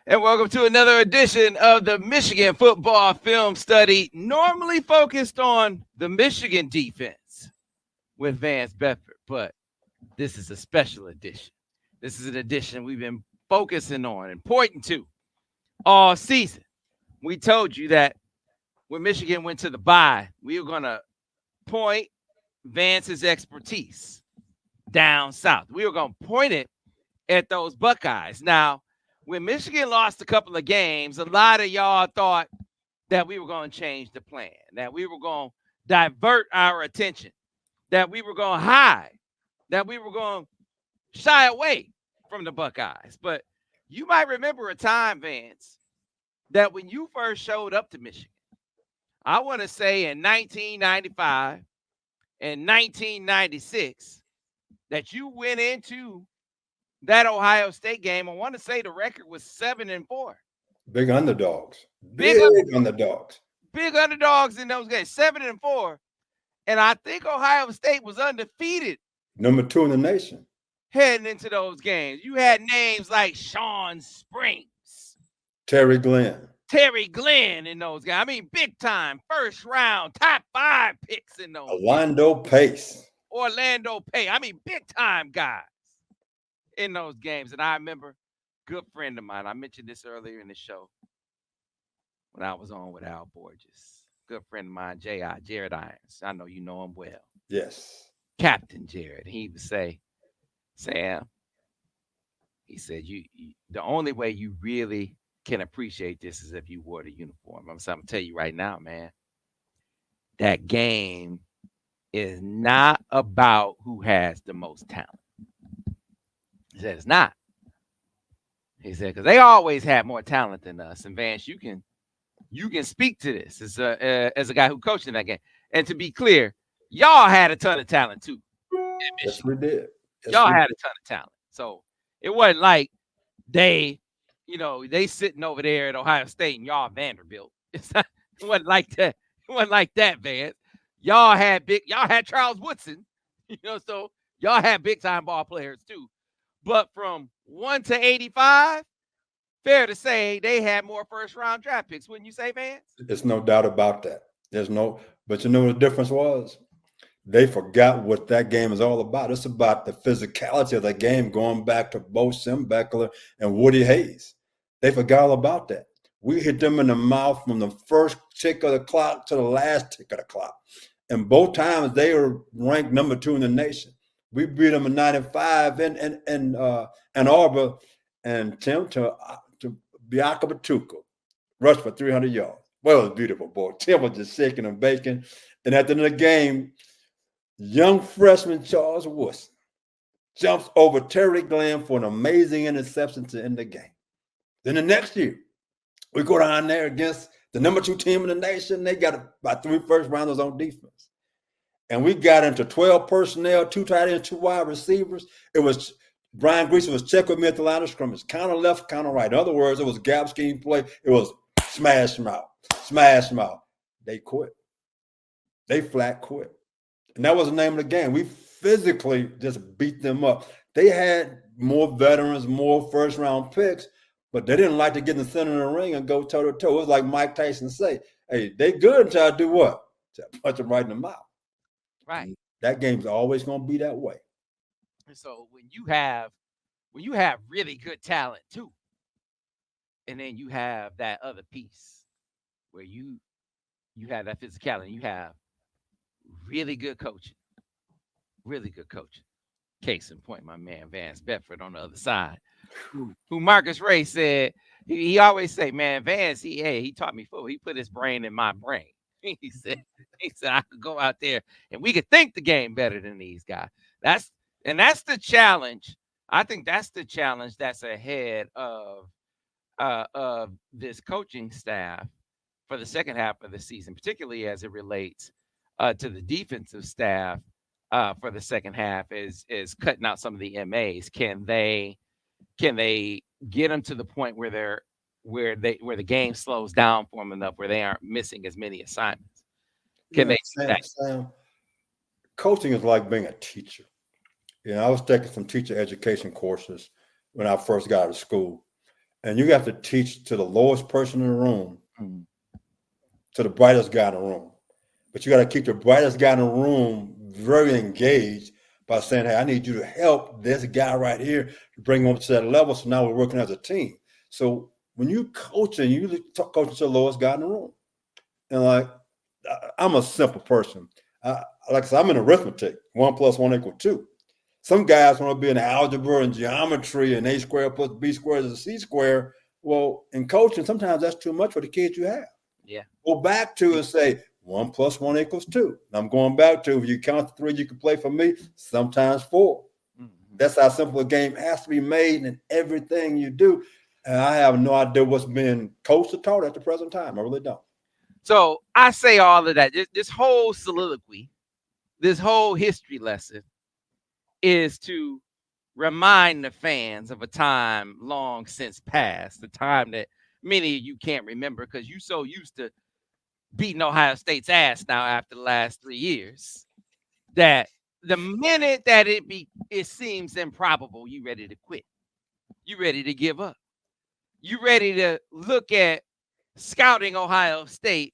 And welcome to another edition of the Michigan Football Film Study, normally focused on the Michigan defense with Vance Bedford, but this is a special edition. This is an edition we've been focusing on and pointing to all season. We told you that when Michigan went to the bye, we were going to point Vance's expertise down south. We were going to point it at those Buckeyes. Now, when Michigan lost a couple of games, a lot of y'all thought that we were going to change the plan, that we were going to divert our attention, that we were going to hide, that we were going to shy away from the Buckeyes. But you might remember a time, Vance, that when you first showed up to Michigan, I want to say in 1995 and 1996, that you went into that Ohio State game. I want to say the record was 7-4. Big underdogs. Big Underdogs. Big underdogs in those games, 7-4. And I think Ohio State was undefeated. Number 2 in the nation. Heading into those games. You had names like Sean Springs, Terry Glenn in those games. I mean, big time, first round, top 5 picks in those. Orlando Pace. I mean, big time guys in those games. And I remember good friend of mine, I mentioned this earlier in the show when I was on with Al Borges. Good friend of mine, Jared Irons. I know you know him well. Yes. Captain Jared. He would say, Sam, he said, you the only way you really can appreciate this is if you wore the uniform. I'm going to tell you right now, man, that game is not about who has the most talent. He said it's not. He said because they always had more talent than us. And Vance, you can speak to this as a guy who coached in that game. And to be clear, y'all had a ton of talent too. Yes, we did. Y'all had a ton of talent. So it wasn't like they sitting over there at Ohio State and y'all Vanderbilt. It wasn't like that. It wasn't like that, Vance. Y'all had Charles Woodson, so y'all had big time ball players too. But from 1 to 85, fair to say they had more first round draft picks, wouldn't you say, Vance? There's no doubt about that. But you know what the difference was? They forgot what that game is all about. It's about the physicality of the game going back to Bo Schembechler and Woody Hayes. They forgot all about that. We hit them in the mouth from the first tick of the clock to the last tick of the clock. And both times they were ranked number 2 in the nation. We beat them in 95 in Ann Arbor, and Tim to Biaka Batuka rushed for 300 yards. Well, it was beautiful, boy. Tim was just shaking and baking. And at the end of the game, young freshman Charles Woodson jumps over Terry Glenn for an amazing interception to end the game. Then the next year, we go down there against the number 2 team in the nation. They got about 3 first rounders on defense. And we got into 12 personnel, 2 tight ends, 2 wide receivers. It was Brian Greason was check with me at the line of scrimmage, counter left, counter right. In other words, it was gap scheme play. It was smash them out. They quit. They flat quit. And that was the name of the game. We physically just beat them up. They had more veterans, more first-round picks, but they didn't like to get in the center of the ring and go toe-to-toe. It was like Mike Tyson say, hey, they good until I do what? To punch them right in the mouth. Right. That game's always going to be that way. And so when you have really good talent too, and then you have that other piece where you have that physicality, you have really good coaching. Case in point, my man Vance Bedford on the other side, who Marcus Ray said he always say, man, Vance, he taught me football. He put his brain in my brain. He said I could go out there and we could think the game better than these guys. That's the challenge. I think that's the challenge that's ahead of this coaching staff for the second half of the season, particularly as it relates to the defensive staff for the second half is cutting out some of the MAs. Can they get them to the point where the game slows down for them enough where they aren't missing as many assignments? Can they do that? Sam, coaching is like being a teacher. I was taking some teacher education courses when I first got out of school. And you have to teach to the lowest person in the room Mm. to the brightest guy in the room. But you got to keep the brightest guy in the room very engaged by saying, hey, I need you to help this guy right here to bring him to that level. So now we're working as a team. So when you coaching, you coaching to the lowest guy in the room. And like, I'm a simple person. Like I said, I'm in arithmetic. 1 + 1 = 2. Some guys want to be in algebra and geometry and A² + B² is C². Well, in coaching, sometimes that's too much for the kids you have. Yeah. Go back to and say 1 + 1 = 2. And I'm going back to, if you count to 3, you can play for me, sometimes 4. Mm-hmm. That's how simple a game has to be made in everything you do. And I have no idea what's being coached or taught at the present time. I really don't. So I say all of that. This whole soliloquy, this whole history lesson is to remind the fans of a time long since past, the time that many of you can't remember because you're so used to beating Ohio State's ass now after the last 3 years that the minute that it seems improbable, you ready to quit. You ready to give up. You ready to look at scouting Ohio State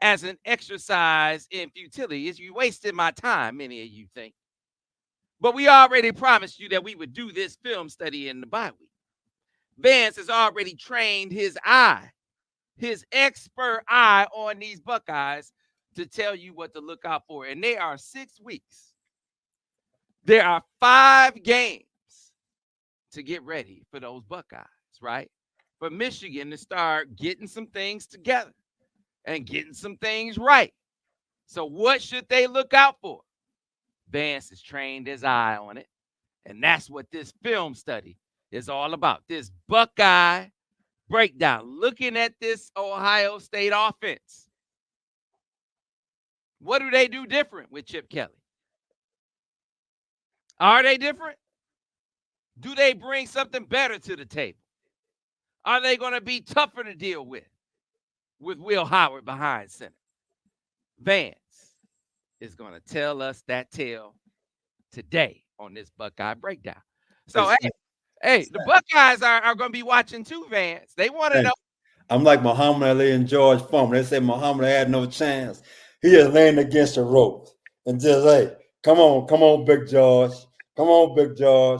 as an exercise in futility. Is you wasting my time, many of you think. But we already promised you that we would do this film study in the bye week. Vance has already trained his eye, his expert eye on these Buckeyes to tell you what to look out for. And they are 6 weeks. There are 5 games to get ready for those Buckeyes, right? For Michigan to start getting some things together and getting some things right. So what should they look out for? Vance has trained his eye on it. And that's what this film study is all about. This Buckeye breakdown, looking at this Ohio State offense. What do they do different with Chip Kelly? Are they different? Do they bring something better to the table? Are they going to be tougher to deal with Will Howard behind center? Vance is going to tell us that tale today on this Buckeye breakdown. So, hey, the Buckeyes are going to be watching too, Vance. They want to know. I'm like Muhammad Ali and George Foreman. They say Muhammad had no chance. He just laying against the ropes and just, hey, come on, Big George. Come on, Big George.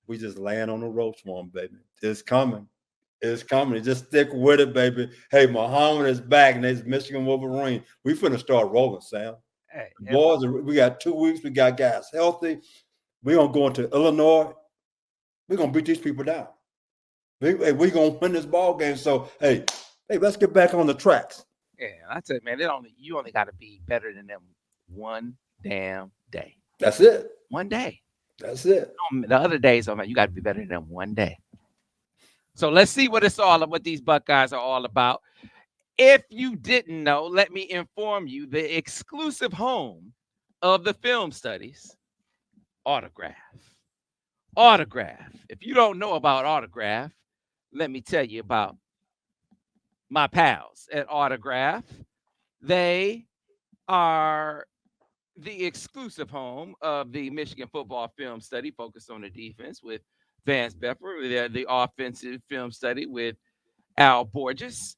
We just laying on the ropes for him, baby. It's coming. It's coming. Just stick with it, baby. Hey, Muhammad is back, and there's Michigan Wolverine. We finna start rolling, Sam. Hey, Boys, we got 2 weeks. We got guys healthy. We're going to go into Illinois. We're going to beat these people down. We're going to win this ball game. So, hey, let's get back on the tracks. yeah, I tell you, man, you only got to be better than them one damn day. That's it. One day. That's it. The other days, you got to be better than them one day. So let's see what these Buckeyes are all about. If you didn't know, let me inform you, the exclusive home of the film studies, Autograph. Autograph. If you don't know about Autograph, let me tell you about my pals at Autograph. They are the exclusive home of the Michigan football film study focused on the defense with Vance Beffer, the offensive film study with Al Borges.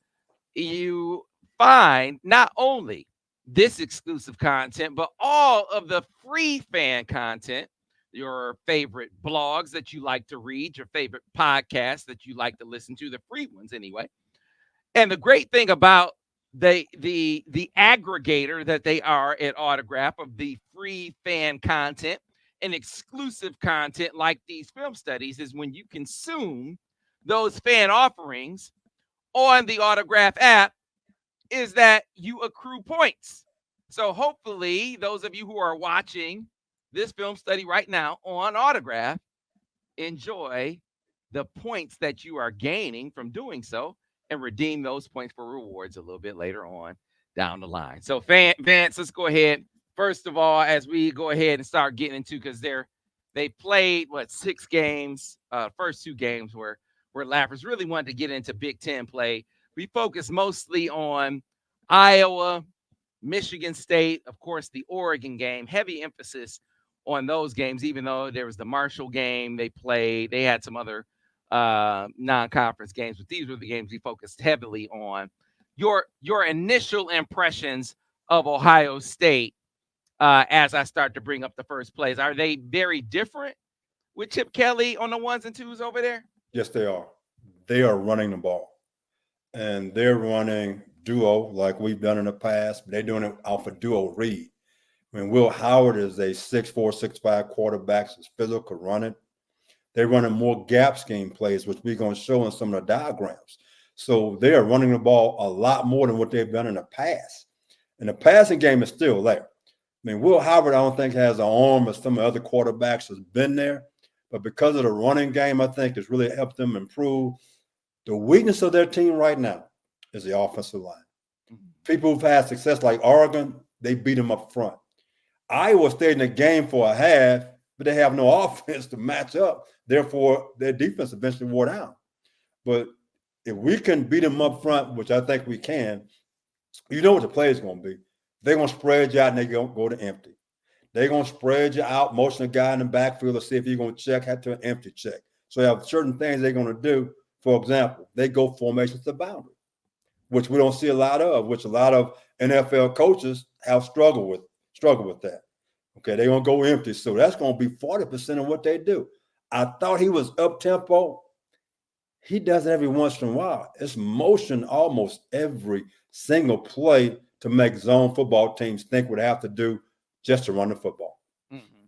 You find not only this exclusive content, but all of the free fan content, your favorite blogs that you like to read, your favorite podcasts that you like to listen to, the free ones anyway. And the great thing about the aggregator that they are at Autograph of the free fan content and exclusive content like these film studies is when you consume those fan offerings on the Autograph app is that you accrue points. So hopefully those of you who are watching this film study right now on Autograph enjoy the points that you are gaining from doing so and redeem those points for rewards a little bit later on down the line. So Vance, let's go ahead. First of all, as we go ahead and start getting into, because they played 6 games. First 2 games where Lappers really wanted to get into Big Ten play. We focused mostly on Iowa, Michigan State, of course, the Oregon game. Heavy emphasis on those games, even though there was the Marshall game they played. They had some other non-conference games, but these were the games we focused heavily on. Your initial impressions of Ohio State as I start to bring up the first plays, are they very different with Chip Kelly on the ones and twos over there? Yes, they are. They are running the ball, and they're running duo like we've done in the past. But they're doing it off a duo read. I mean, Will Howard is a 6'4", 6'5" quarterback, so physical running. They're running more gap scheme plays, which we're going to show in some of the diagrams. So they are running the ball a lot more than what they've done in the past. And the passing game is still there. I mean, Will Howard, I don't think has an arm as some of the other quarterbacks has been there. But because of the running game, I think it's really helped them improve. The weakness of their team right now is the offensive line. People who've had success like Oregon, they beat them up front. Iowa stayed in the game for a half, but they have no offense to match up. Therefore, their defense eventually wore down. But if we can beat them up front, which I think we can, you know what the play is going to be. They're going to spread you out and they're going to go to empty. They're going to spread you out, motion a guy in the backfield to see if you're going to check out to an empty check. So they have certain things they're going to do. For example, they go formations to boundary, which we don't see a lot of, which a lot of NFL coaches have struggled with that. Okay, they're going to go empty. So that's going to be 40% of what they do. I thought he was up-tempo. He does it every once in a while. It's motion almost every single play to make zone football teams think what they have to do just to run the football. Mm-hmm.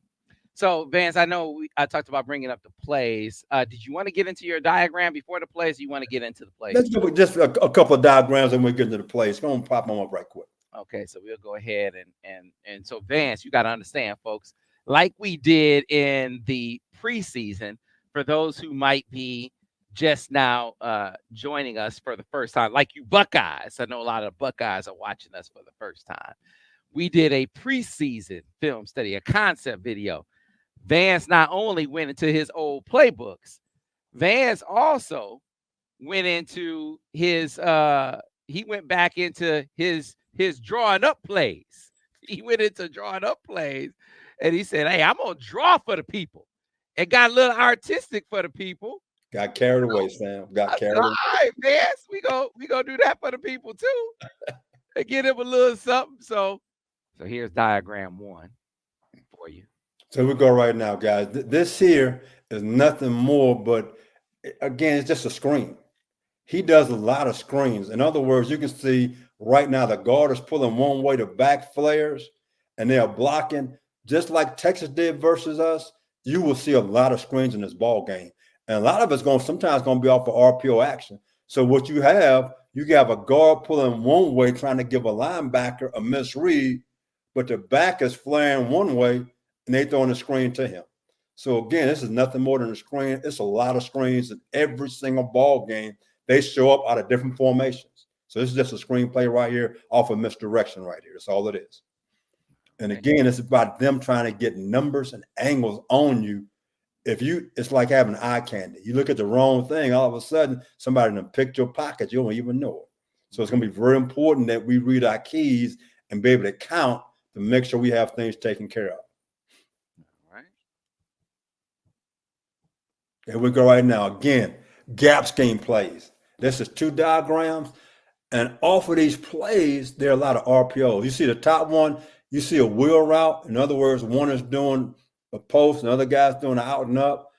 So, Vance, I know I talked about bringing up the plays. Did you want to get into your diagram before the plays, or you want to get into the plays? Let's do just a couple of diagrams and we'll get into the plays. Go and pop them up right quick. Okay, so we'll go ahead and so Vance, you got to understand, folks, like we did in the preseason, for those who might be just now joining us for the first time, like you Buckeyes. I know a lot of Buckeyes are watching us for the first time. We did a preseason film study, a concept video. Vance not only went into his old playbooks, Vance also went into his he went back into his drawing up plays. He went into drawing up plays and he said, "Hey, I'm gonna draw for the people." It got a little artistic for the people. Got carried away, Sam. Got carried away. All right, Vance, we go do that for the people too. And get him a little something. So here's diagram 1 for you. So we go right now, guys. This here is nothing more but, again, it's just a screen. He does a lot of screens. In other words, you can see right now the guard is pulling one way to back flares, and they are blocking. Just like Texas did versus us, you will see a lot of screens in this ball game. And a lot of it's sometimes going to be off of RPO action. So what you have a guard pulling one way, trying to give a linebacker a misread, but the back is flaring one way, and they throwing the screen to him. So again, this is nothing more than a screen. It's a lot of screens in every single ball game. They show up out of different formations. So this is just a screenplay right here off of misdirection right here. That's all it is. And again, it's about them trying to get numbers and angles on you. It's like having eye candy. You look at the wrong thing, all of a sudden, somebody done picked your pocket. You don't even know it. So it's going to be very important that we read our keys and be able to count to make sure we have things taken care of. All right. Here we go right now. Again, gap scheme plays. This is 2 diagrams. And off of these plays, there are a lot of RPOs. You see the top one, you see a wheel route. In other words, one is doing a post, and the other guy's doing an out and up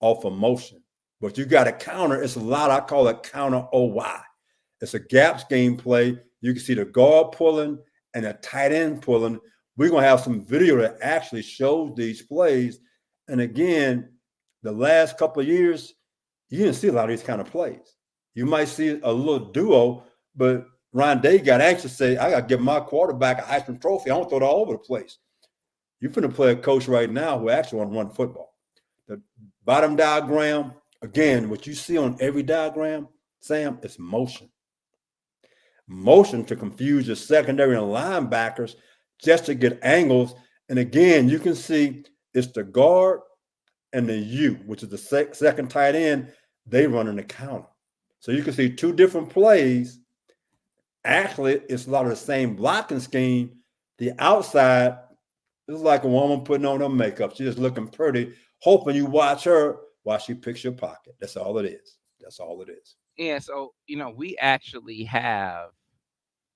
off of motion. But you got a counter. It's a lot. I call it counter OY. It's a gap scheme play. You can see the guard pulling and a tight end pulling. We're going to have some video that actually shows these plays. And again, the last couple of years, you didn't see a lot of these kind of plays. You might see a little duo, but Ryan Day got anxious to say, I got to give my quarterback a Heisman Trophy. I don't throw it all over the place. You're finna play a coach right now who actually want to run football. The bottom diagram, again, what you see on every diagram, Sam, is motion. Motion to confuse your secondary and linebackers just to get angles. And again, you can see it's the guard and the U, which is the second tight end. They run in the counter. So you can see 2 different plays. Actually, it's a lot of the same blocking scheme. The outside is like a woman putting on her makeup. She's just looking pretty, hoping you watch her while she picks your pocket. That's all it is. That's all it is. Yeah, so we actually have.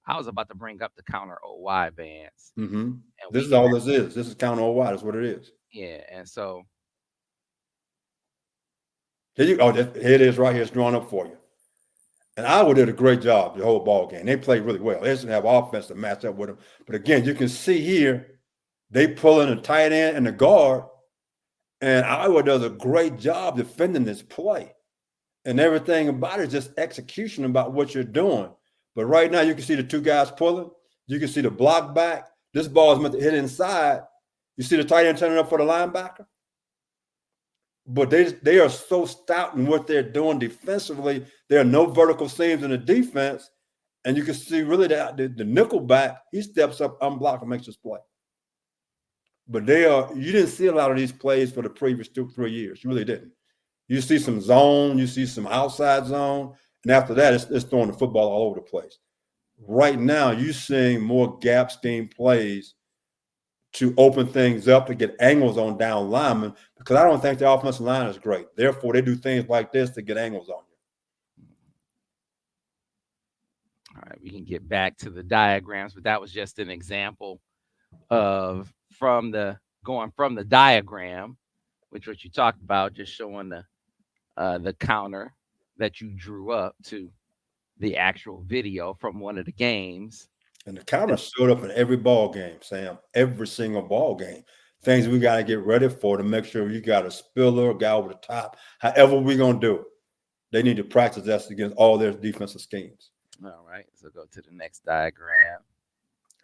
I was about to bring up the counter OY bands, Mm-hmm. and This we is can. all this is. This is counter OY. That's what it is. Yeah, and so Here it is right here. It's drawn up for you. And Iowa did a great job the whole ball game. They played really well. They just didn't have offense to match up with them. But again, you can see here, they pull in the tight end and the guard, and Iowa does a great job defending this play. And everything about it is just execution about what you're doing. But right now, you can see the two guys pulling. You can see the block back. This ball is meant to hit inside. You see the tight end turning up for the linebacker. But they are so stout in what they're doing defensively. There are no vertical seams in the defense. And you can see really the nickel back, he steps up, unblocked, and makes this play. But you didn't see a lot of these plays for the previous 2-3 years. You really didn't. You see some zone, you see some outside zone, and after that, it's throwing the football all over the place. Right now, you're seeing more gap scheme plays to open things up to get angles on down linemen, because I don't think the offensive line is great. Therefore, they do things like this to get angles on you. all right, we can get back to the diagrams, but that was just an example of going from the diagram, which what you talked about, just showing the counter that you drew up to the actual video from one of the games. And the counter showed up in every ball game, Sam. Every single ball game. Things we got to get ready for to make sure you got a spiller, a guy over the top. However we're going to do it, they need to practice that against all their defensive schemes. All right, so go to the next diagram.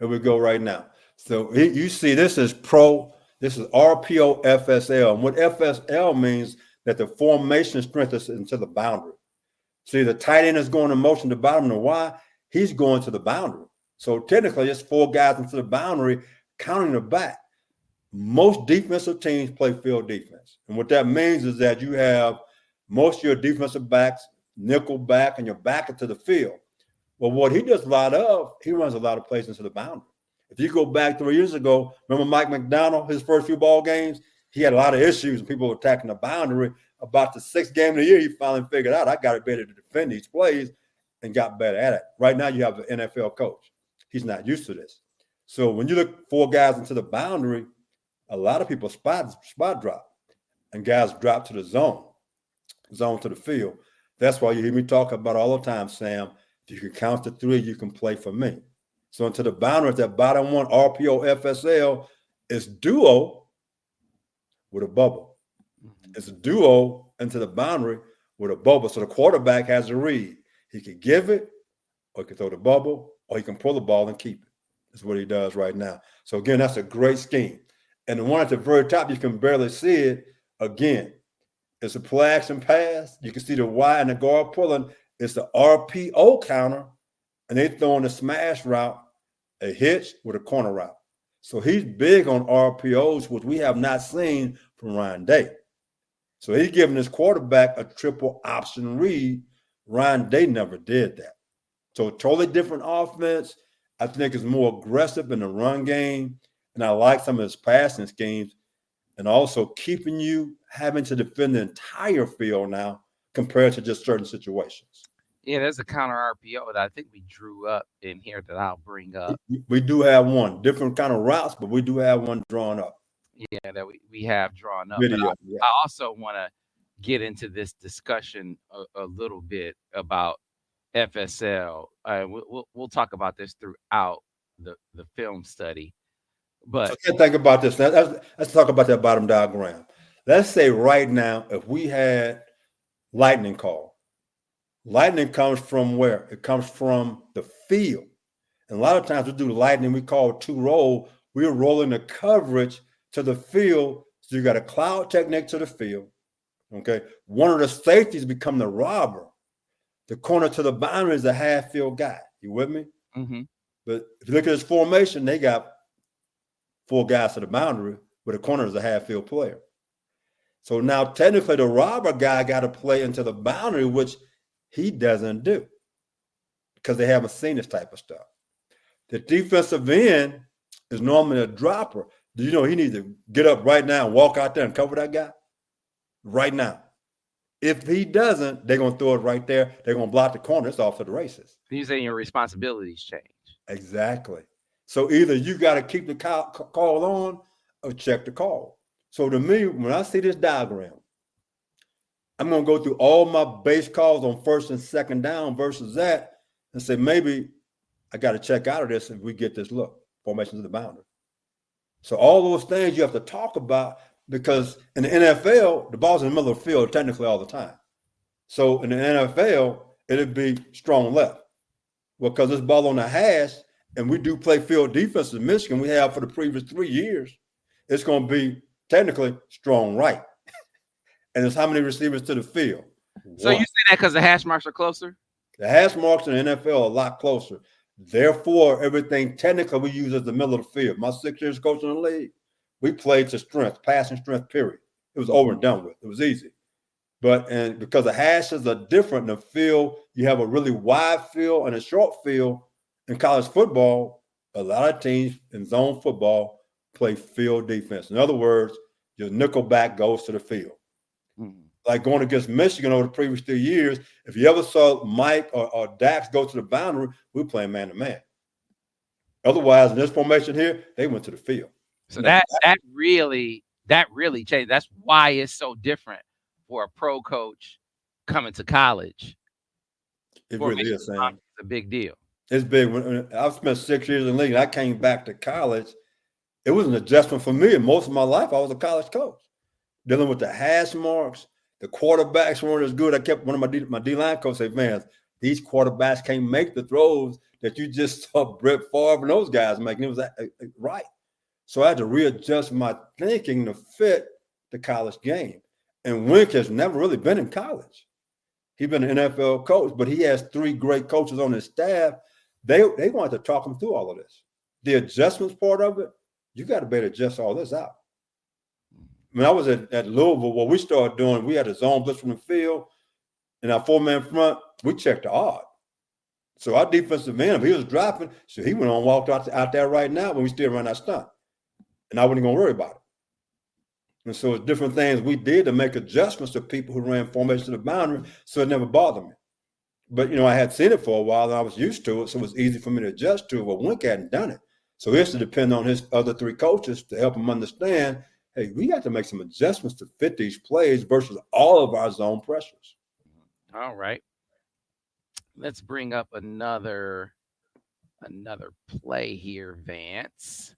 Here we go right now. So you see this is RPO FSL. And what FSL means that the formation strengthens into the boundary. See, the tight end is going in motion to the bottom of the Y. He's going to the boundary. So technically, it's 4 guys into the boundary, counting the back. Most defensive teams play field defense. And what that means is that you have most of your defensive backs, nickel back, and your back into the field. Well, what he does a lot of, he runs a lot of plays into the boundary. If you go back 3 years ago, remember Mike McDonald, his first few ball games, he had a lot of issues and people attacking the boundary. About the 6th game of the year, he finally figured out, I got to be able to defend these plays, and got better at it. Right now, you have an NFL coach. He's not used to this. So when you look 4 guys into the boundary, a lot of people spot drop, and guys drop to the zone to the field. That's why you hear me talk about all the time, Sam. If you can count to 3, you can play for me. So into the boundary, that bottom one, RPO FSL, is duo with a bubble. Mm-hmm. It's a duo into the boundary with a bubble. So the quarterback has a read. He can give it, or he can throw the bubble, or he can pull the ball and keep it. That's what he does right now. So again, that's a great scheme. And the one at the very top, you can barely see it. Again, it's a play action pass. You can see the Y and the guard pulling. It's the RPO counter, and they throwing a smash route, a hitch with a corner route. So he's big on RPOs, which we have not seen from Ryan Day. So he's giving his quarterback a triple option read. Ryan Day never did that. So totally different offense. I think it's more aggressive in the run game, and I like some of his passing schemes, and also keeping you having to defend the entire field now compared to just certain situations. Yeah, there's a counter RPO that I think we drew up in here that I'll bring up. We do have one. Different kind of routes, but we do have one drawn up. Yeah, that we have drawn up. Video, I also want to get into this discussion a little bit about FSL. We'll talk about this throughout the film study. But so think about this. Let's talk about that bottom diagram. Let's say right now, if we had lightning call. Lightning comes from where? It comes from the field. And a lot of times we do lightning, we call it 2-roll. We're rolling the coverage to the field. So you got a cloud technique to the field. Okay. One of the safeties become the robber. The corner to the boundary is a half field guy. You with me? Mm-hmm. But if you look at this formation, they got 4 guys to the boundary, but the corner is a half field player. So now technically the robber guy got to play into the boundary, which he doesn't do because they haven't seen this type of stuff. The defensive end is normally a dropper. Do you know he needs to get up right now and walk out there and cover that guy? Right now. If he doesn't, they're going to throw it right there. They're going to block the corner. It's off to the races. You saying your responsibilities change. Exactly. So either you got to keep the call on or check the call. So to me, when I see this diagram, I'm going to go through all my base calls on first and second down versus that and say, maybe I got to check out of this if we get this look, formation to the boundary. So all those things you have to talk about because in the NFL, the ball's in the middle of the field technically all the time. So in the NFL, it'd be strong left. Well, because this ball on the hash, and we do play field defense in Michigan, we have for the previous 3 years, it's going to be technically strong right. And it's how many receivers to the field. So you say that because the hash marks are closer? The hash marks in the NFL are a lot closer. Therefore, everything technically we use as the middle of the field. My 6 years coaching the league, we played to strength, passing strength, period. It was over and done with. It was easy. And because the hashes are different in the field, you have a really wide field and a short field. In college football, a lot of teams in zone football play field defense. In other words, your nickel back goes to the field. Mm-hmm. Like going against Michigan over the previous 3 years, if you ever saw Mike or Dax go to the boundary, we're playing man-to-man. Otherwise, in this formation here, they went to the field. So that really changed. That's why it's so different for a pro coach coming to college. It really is, Sam. It's a big deal. It's big. When I've spent 6 years in the league, and I came back to college. It was an adjustment for me. And most of my life, I was a college coach. Dealing with the hash marks, the quarterbacks weren't as good. I kept one of my D-line coaches say, man, these quarterbacks can't make the throws that you just saw Brett Favre and those guys making. It was right. So I had to readjust my thinking to fit the college game. And Wink has never really been in college. He's been an NFL coach, but he has 3 great coaches on his staff. They wanted to talk him through all of this. The adjustments part of it, you got to be able to adjust all this out. When I was at Louisville, what we started doing, we had a zone blitz from the field, and our 4-man front, we checked the odd. So our defensive end, if he was dropping, so he went on and walked out there right now when we still run that stunt. And I wasn't going to worry about it. And so it's different things we did to make adjustments to people who ran formation to the boundary, so it never bothered me. But, I had seen it for a while, and I was used to it, so it was easy for me to adjust to it. But Wink hadn't done it. So he has to depend on his other 3 coaches to help him understand, hey, we got to make some adjustments to fit these plays versus all of our zone pressures. All right. Let's bring up another play here, Vance.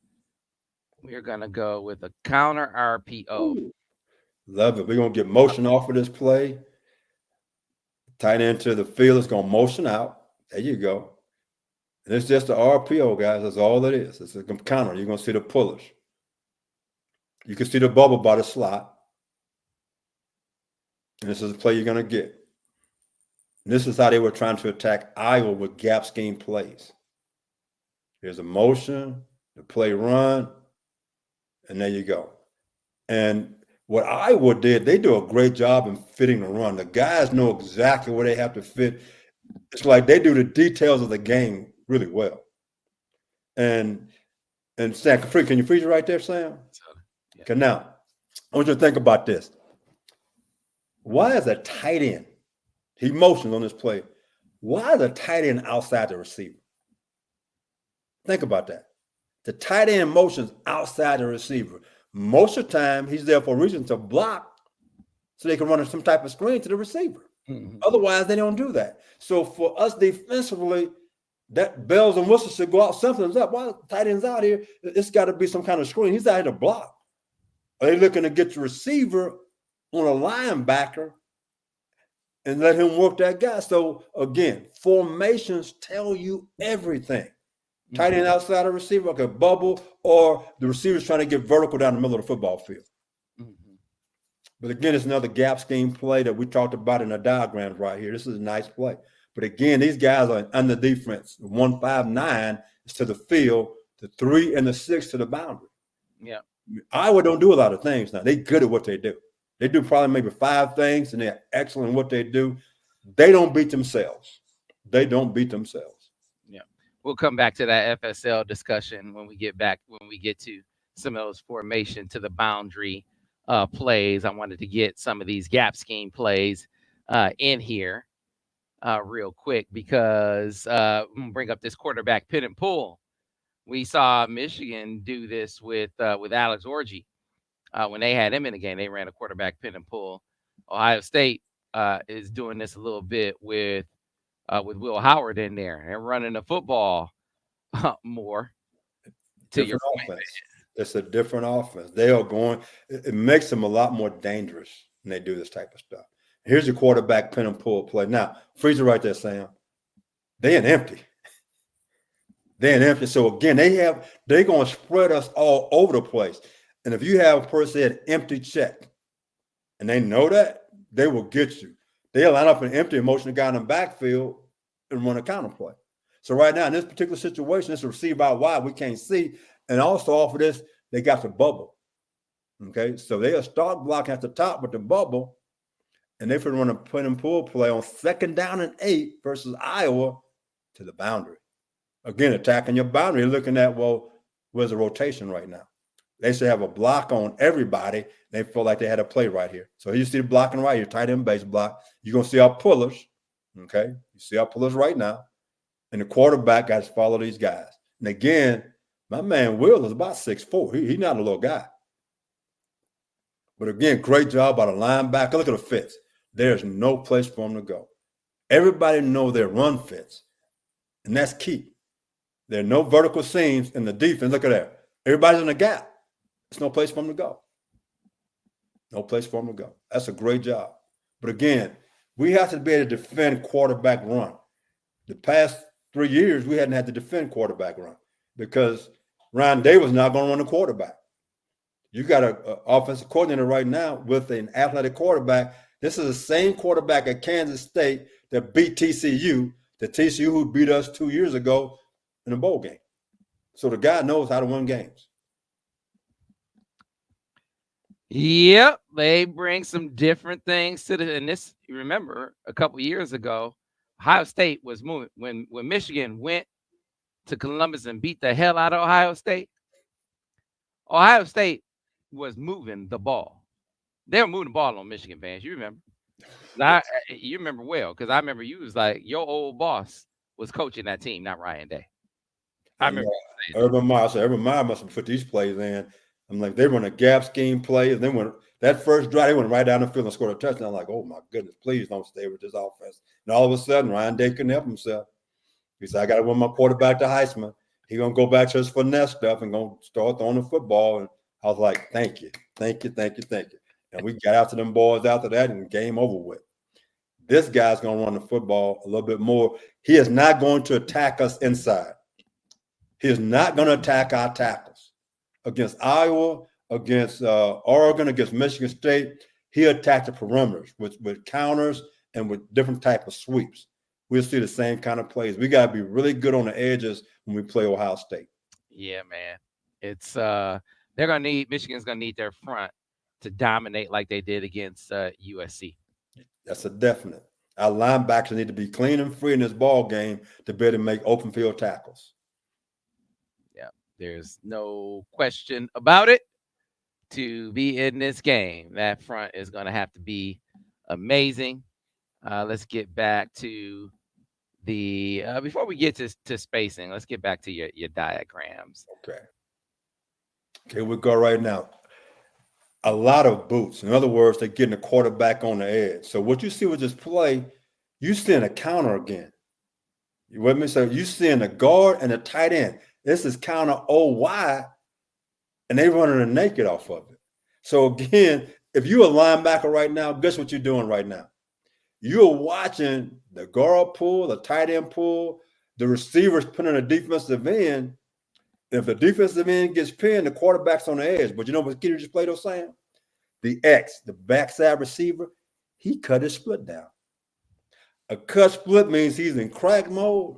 We're going to go with a counter RPO. Ooh, love it. We're going to get motion off of this play. Tight end to the field is going to motion out. There you go. And it's just the RPO, guys. That's all it is. It's a counter. You're going to see the pullers. You can see the bubble by the slot. And this is the play you're going to get. And this is how they were trying to attack Iowa with gap scheme plays. Here's a motion, the play run, and there you go. And what Iowa did, they do a great job in fitting the run. The guys know exactly where they have to fit. It's like they do the details of the game really well. And Sam, can you freeze it right there, Sam? Yeah. Okay, now, I want you to think about this. Why is a tight end, he motions on this play, why is a tight end outside the receiver? Think about that. The tight end motions outside the receiver. Most of the time, he's there for a reason to block so they can run some type of screen to the receiver. Mm-hmm. Otherwise, they don't do that. So for us defensively, that bells and whistles should go out. Something's up. Why tight end's out here? It's got to be some kind of screen. He's out here to block. Are they looking to get the receiver on a linebacker and let him work that guy? So again, formations tell you everything. Mm-hmm. Tight end outside the receiver, like a bubble, or the receiver's trying to get vertical down the middle of the football field. Mm-hmm. But again, it's another gap scheme play that we talked about in the diagrams right here. This is a nice play. But again, these guys are under defense. 1-5-9 is to the field, the 3 and the 6 to the boundary. Yeah. Iowa don't do a lot of things now. They're good at what they do. They do probably maybe 5 things, and they're excellent in what they do. They don't beat themselves. They don't beat themselves. Yeah. We'll come back to that FSL discussion when we get to some of those formation to the boundary plays. I wanted to get some of these gap scheme plays in here real quick because I'm gonna bring up this quarterback pin and pull. We saw Michigan do this with Alex Orji when they had him in the game. They ran a quarterback pin and pull. Ohio State is doing this a little bit with Will Howard in there and running the football more. To your Different point, offense. It's a different offense. They are going. It makes them a lot more dangerous when they do this type of stuff. Here's your quarterback pin and pull play. Now, freeze it right there, Sam. They ain't empty. They ain't empty. So again, they're going to spread us all over the place. And if you have a person that empty check, and they know that, they will get you. They'll line up an empty emotional guy in the backfield and run a counter play. So right now, in this particular situation, it's a receiver out wide we can't see. And also off of this, they got the bubble. Okay, so they'll start blocking at the top with the bubble, and they can run a pin and pull play on 2nd down and 8 versus Iowa to the boundary. Again, attacking your boundary, looking at, well, where's the rotation right now? They should have a block on everybody. They feel like they had a play right here. So you see the blocking right here, tight end base block. You're going to see our pullers, okay? You see our pullers right now. And the quarterback got to follow these guys. And again, my man Will is about 6'4". He's not a little guy. But again, great job by the linebacker. Look at the fits. There's no place for him to go. Everybody knows their run fits, and that's key. There are no vertical seams in the defense. Look at that. Everybody's in the gap. There's no place for him to go. No place for him to go. That's a great job. But again, we have to be able to defend quarterback run. The past 3 years, we hadn't had to defend quarterback run because Ryan Day was not going to run the quarterback. You got an offensive coordinator right now with an athletic quarterback. This is the same quarterback at Kansas State that beat TCU, the TCU who beat us 2 years ago in a bowl game. So the guy knows how to win games. yep, they bring some different things to the. And this, you remember, a couple years ago, Ohio State was moving when Michigan went to Columbus and beat the hell out of Ohio State. Ohio State was moving the ball. They were moving the ball on Michigan fans. You remember? You remember well because I remember you was like your old boss was coaching that team, not Ryan Day. I And remember. Urban Meyer must have put these plays in. I'm like, they run a gap scheme play, and then when that first drive, they went right down the field and scored a touchdown. I'm like, oh my goodness, please don't stay with this offense. And all of a sudden, Ryan Day couldn't help himself. He said, I got to win my quarterback to Heisman. He's going to go back to his finesse stuff and going to start throwing the football. And I was like, thank you. And we got after them boys after that and game over with. This guy's going to run the football a little bit more. He is not going to attack us inside. He is not going to attack our tackles. Against Iowa, against Oregon, against Michigan State, he attacked the perimeters with counters and with different type of sweeps. We'll see the same kind of plays. We got to be really good on the edges when we play Ohio State. Yeah, man. It's Michigan's gonna need their front to dominate like they did against USC. That's a definite. Our linebackers need to be clean and free in this ball game to be able to make open field tackles. Yeah, there's no question about it. To be in this game, that front is gonna have to be amazing. Let's get back to the before we get to spacing. Let's get back to your diagrams. Okay, we go right now. A lot of boots. In other words, they're getting the quarterback on the edge. So what you see with this play, you seeing a counter again. You with me? So you seeing the guard and the tight end. This is counter OY, and they running a naked off of it. So again, if you're a linebacker right now, guess what you're doing right now? You're watching the guard pull, the tight end pull, the receivers putting a defensive end. If the defensive end gets pinned, the quarterback's on the edge. But you know what Skeeter just played those saying? The X, the backside receiver, he cut his split down. A cut split means he's in crack mode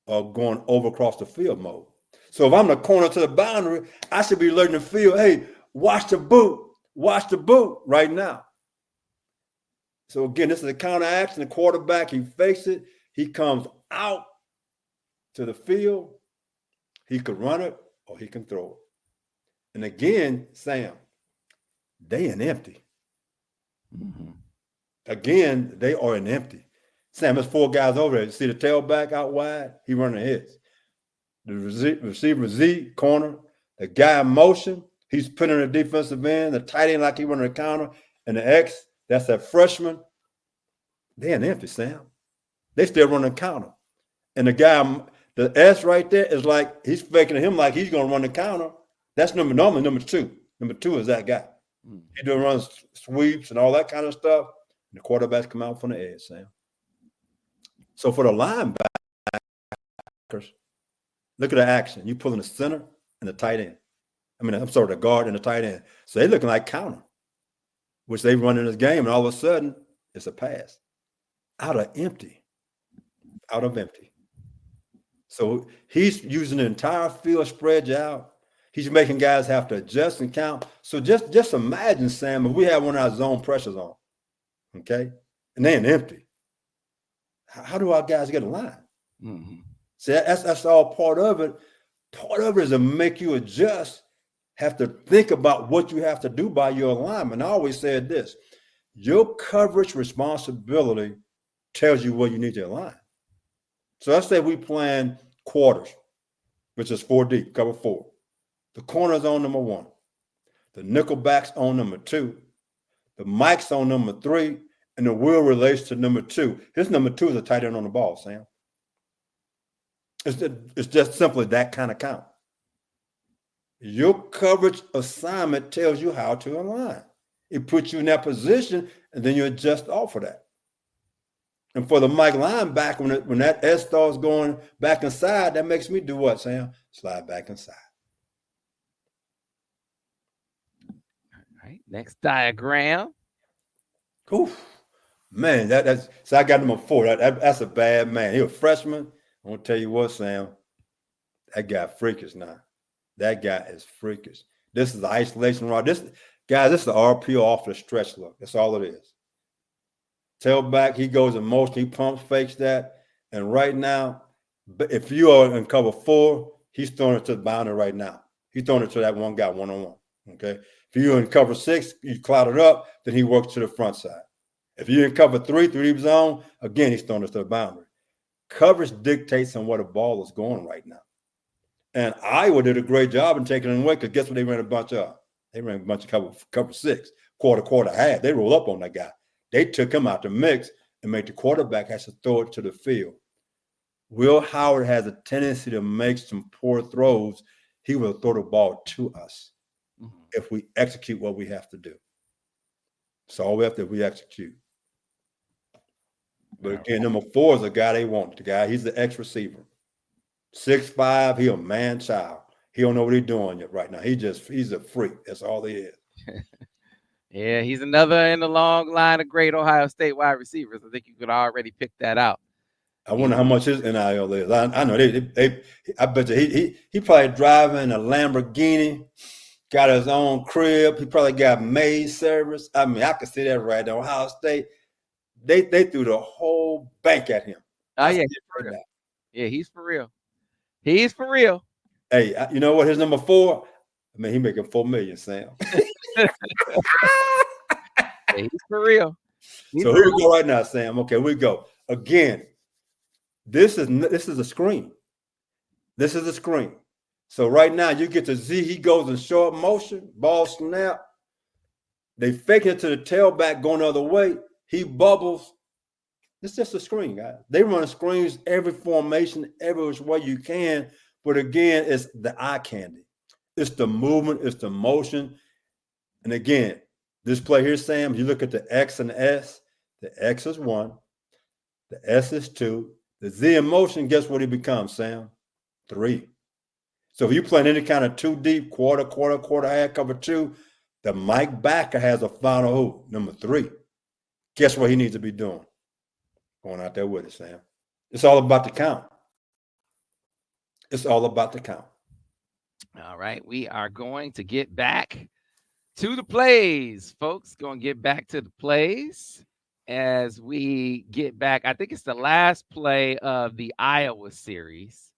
or going over across the field mode. So if I'm the corner to the boundary, I should be letting the field, hey, watch the boot right now. So again, this is a counter action. The quarterback, he fakes it. He comes out to the field. He could run it or he can throw it. And again, Sam, they ain't empty. Mm-hmm. Again, they are an empty. Sam, there's 4 guys over there. You see the tailback out wide? He running hits. The receiver Z, corner, the guy in motion, he's putting the defensive end, the tight end like he running a counter, and the X, that's that freshman. They're an empty, Sam. They still running a counter. And the guy, the S right there is like, he's faking him like he's going to run the counter. That's normally number 2. Number 2 is that guy. He doing runs sweeps and all that kind of stuff. And the quarterbacks come out from the edge, Sam. So for the linebackers, look at the action. You pulling the center and the tight end. The guard and the tight end. So they looking like counter, which they run in this game, and all of a sudden it's a pass. Out of empty. So he's using the entire field, spread you out. He's making guys have to adjust and count. So just imagine, Sam, if we have one of our zone pressures on, okay, and they're empty. How do our guys get a line? Mm-hmm. See, that's all part of it. Part of it is to make you adjust, have to think about what you have to do by your alignment. I always said this, your coverage responsibility tells you where you need to align. So let's say we plan quarters, which is 4 deep, cover 4. The corner's on number 1. The nickelback's on number 2. The mic's on number 3. And the wheel relates to number 2. His number 2 is a tight end on the ball, Sam. It's just simply that kind of count. Your coverage assignment tells you how to align. It puts you in that position, and then you adjust off of that. And for the Mike linebacker, when that S starts going back inside, that makes me do what, Sam? Slide back inside. All right, next diagram. Oof. Man, that's so I got number 4. That's a bad man. He a freshman. I'm gonna tell you what, Sam. That guy freakish now. That guy is freakish. This is the isolation rod. This is the RPO off the stretch look. That's all it is. Tailback, he goes in motion, he pumps, fakes that. And right now, if you are in cover 4, he's throwing it to the boundary right now. He's throwing it to that one guy one-on-one. Okay. If you're in cover 6, you cloud it up, then he works to the front side. If you're in cover 3 deep zone, again, he's throwing it to the boundary. Coverage dictates on where the ball is going right now. And Iowa did a great job in taking it away because guess what they ran a bunch of? They ran a bunch of cover 6, quarter, half. They roll up on that guy. They took him out the mix and made the quarterback has to throw it to the field. Will Howard has a tendency to make some poor throws. He will throw the ball to us if we execute what we have to do. So all we have to do, we execute. But again, number 4 is the guy they want. The guy, he's the X receiver. 6'5", he a man child. He don't know what he's doing yet right now. He's a freak. That's all he is. Yeah, he's another in the long line of great Ohio State wide receivers. I think you could already pick that out. I wonder how much his NIL is. I know I bet you he probably driving a Lamborghini, got his own crib. He probably got maid service. I mean, I can see that right now. Ohio State, they threw the whole bank at him. Oh yeah, he's for real. He's for real. Hey, you know what? His number 4. I mean, he making $4 million, Sam. He's for real. So here we go right now, Sam. Okay, we go again. This is a screen. This is a screen. So right now you get to Z. He goes in short motion, ball snap. They fake it to the tailback going the other way. He bubbles. It's just a screen, guys. They run screens every formation, every which way you can. But again, it's the eye candy. It's the movement. It's the motion. And again, this play here, Sam, you look at the X and the S. The X is 1. The S is 2. The Z in motion, guess what he becomes, Sam? 3. So if you play any kind of 2 deep, quarter, half, cover 2, the Mike backer has a final who? Number 3. Guess what he needs to be doing? Going out there with it, Sam. It's all about the count. It's all about the count. All right. We are going to get back to the plays, folks. Going to get back to the plays as we get back. I think it's the last play of the Iowa series.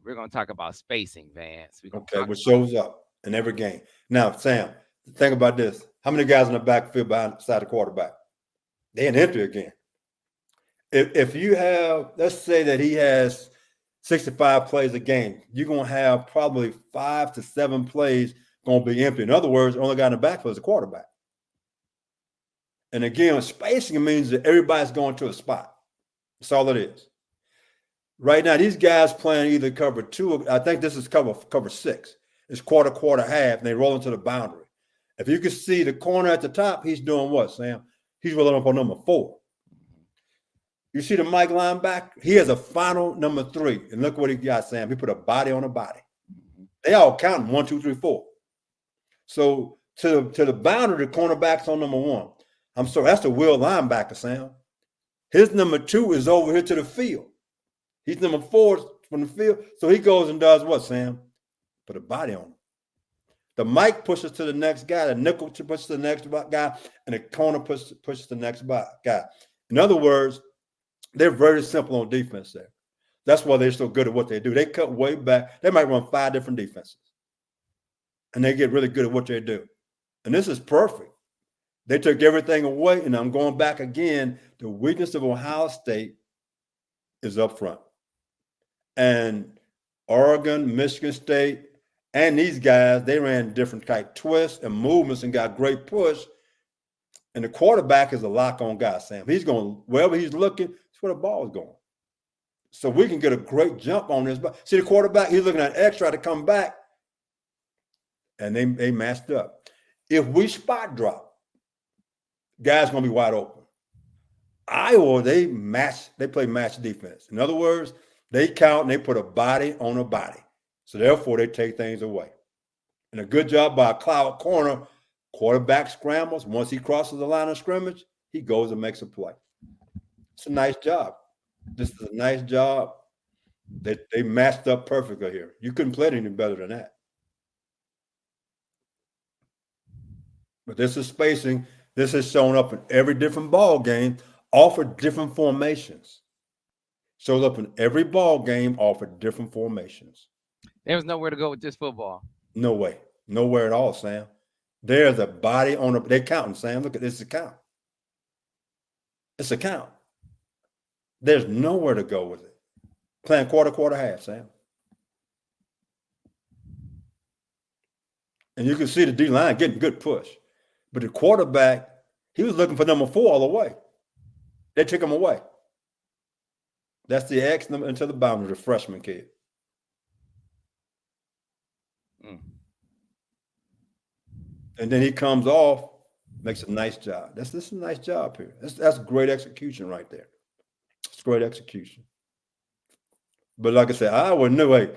We're going to talk about spacing, Vance. Okay, what shows up in every game. Now, Sam, think about this. How many guys in the backfield beside the quarterback? They in empty again. If you have, let's say that he has 65 plays a game, you're going to have probably 5 to 7 plays going to be empty. In other words, the only guy in the backfield is the quarterback. And again, spacing means that everybody's going to a spot. That's all it is. Right now, these guys playing either cover 2. I think this is cover 6. It's quarter, half, and they roll into the boundary. If you can see the corner at the top, he's doing what, Sam? He's rolling up on number 4. You see the Mike linebacker? He has a final number 3. And look what he got, Sam. He put a body on a body. They all counting 1, 2, 3, 4. So to the boundary, the cornerback's on number 1. I'm sorry, that's the Will linebacker, Sam. His number 2 is over here to the field. He's number 4 from the field. So he goes and does what, Sam? Put a body on him. The Mike pushes to the next guy, the nickel pushes to the next guy, and the corner pushes to the next guy. In other words, they're very simple on defense there. That's why they're so good at what they do. They cut way back. They might run 5 different defenses. And they get really good at what they do. And this is perfect. They took everything away, and I'm going back again. The weakness of Ohio State is up front. And Oregon, Michigan State, and these guys, they ran different type twists and movements and got great push. And the quarterback is a lock-on guy, Sam. He's going wherever he's looking, that's where the ball is going. So we can get a great jump on this. But see the quarterback, he's looking at X, try to come back, and they matched up. If we spot drop, guys going to be wide open. Iowa, they play match defense. In other words, they count and they put a body on a body. So therefore, they take things away. And a good job by a cloud corner. Quarterback scrambles. Once he crosses the line of scrimmage, he goes and makes a play. It's a nice job. This is a nice job. They matched up perfectly here. You couldn't play it any better than that. But this is spacing. This has shown up in every different ball game, offered different formations. Shows up in every ball game, offered different formations. There was nowhere to go with this football. No way. Nowhere at all, Sam. There's a body on the – they're counting, Sam. Look at this account. It's a count. There's nowhere to go with it. Playing quarter, half, Sam. And you can see the D-line getting good push. But the quarterback, he was looking for number 4 all the way. They took him away. That's the X into the boundary, the freshman kid. And then he comes off, makes a nice job. This is a nice job here. That's great execution right there. It's great execution. But like I said, Iowa knew, hey,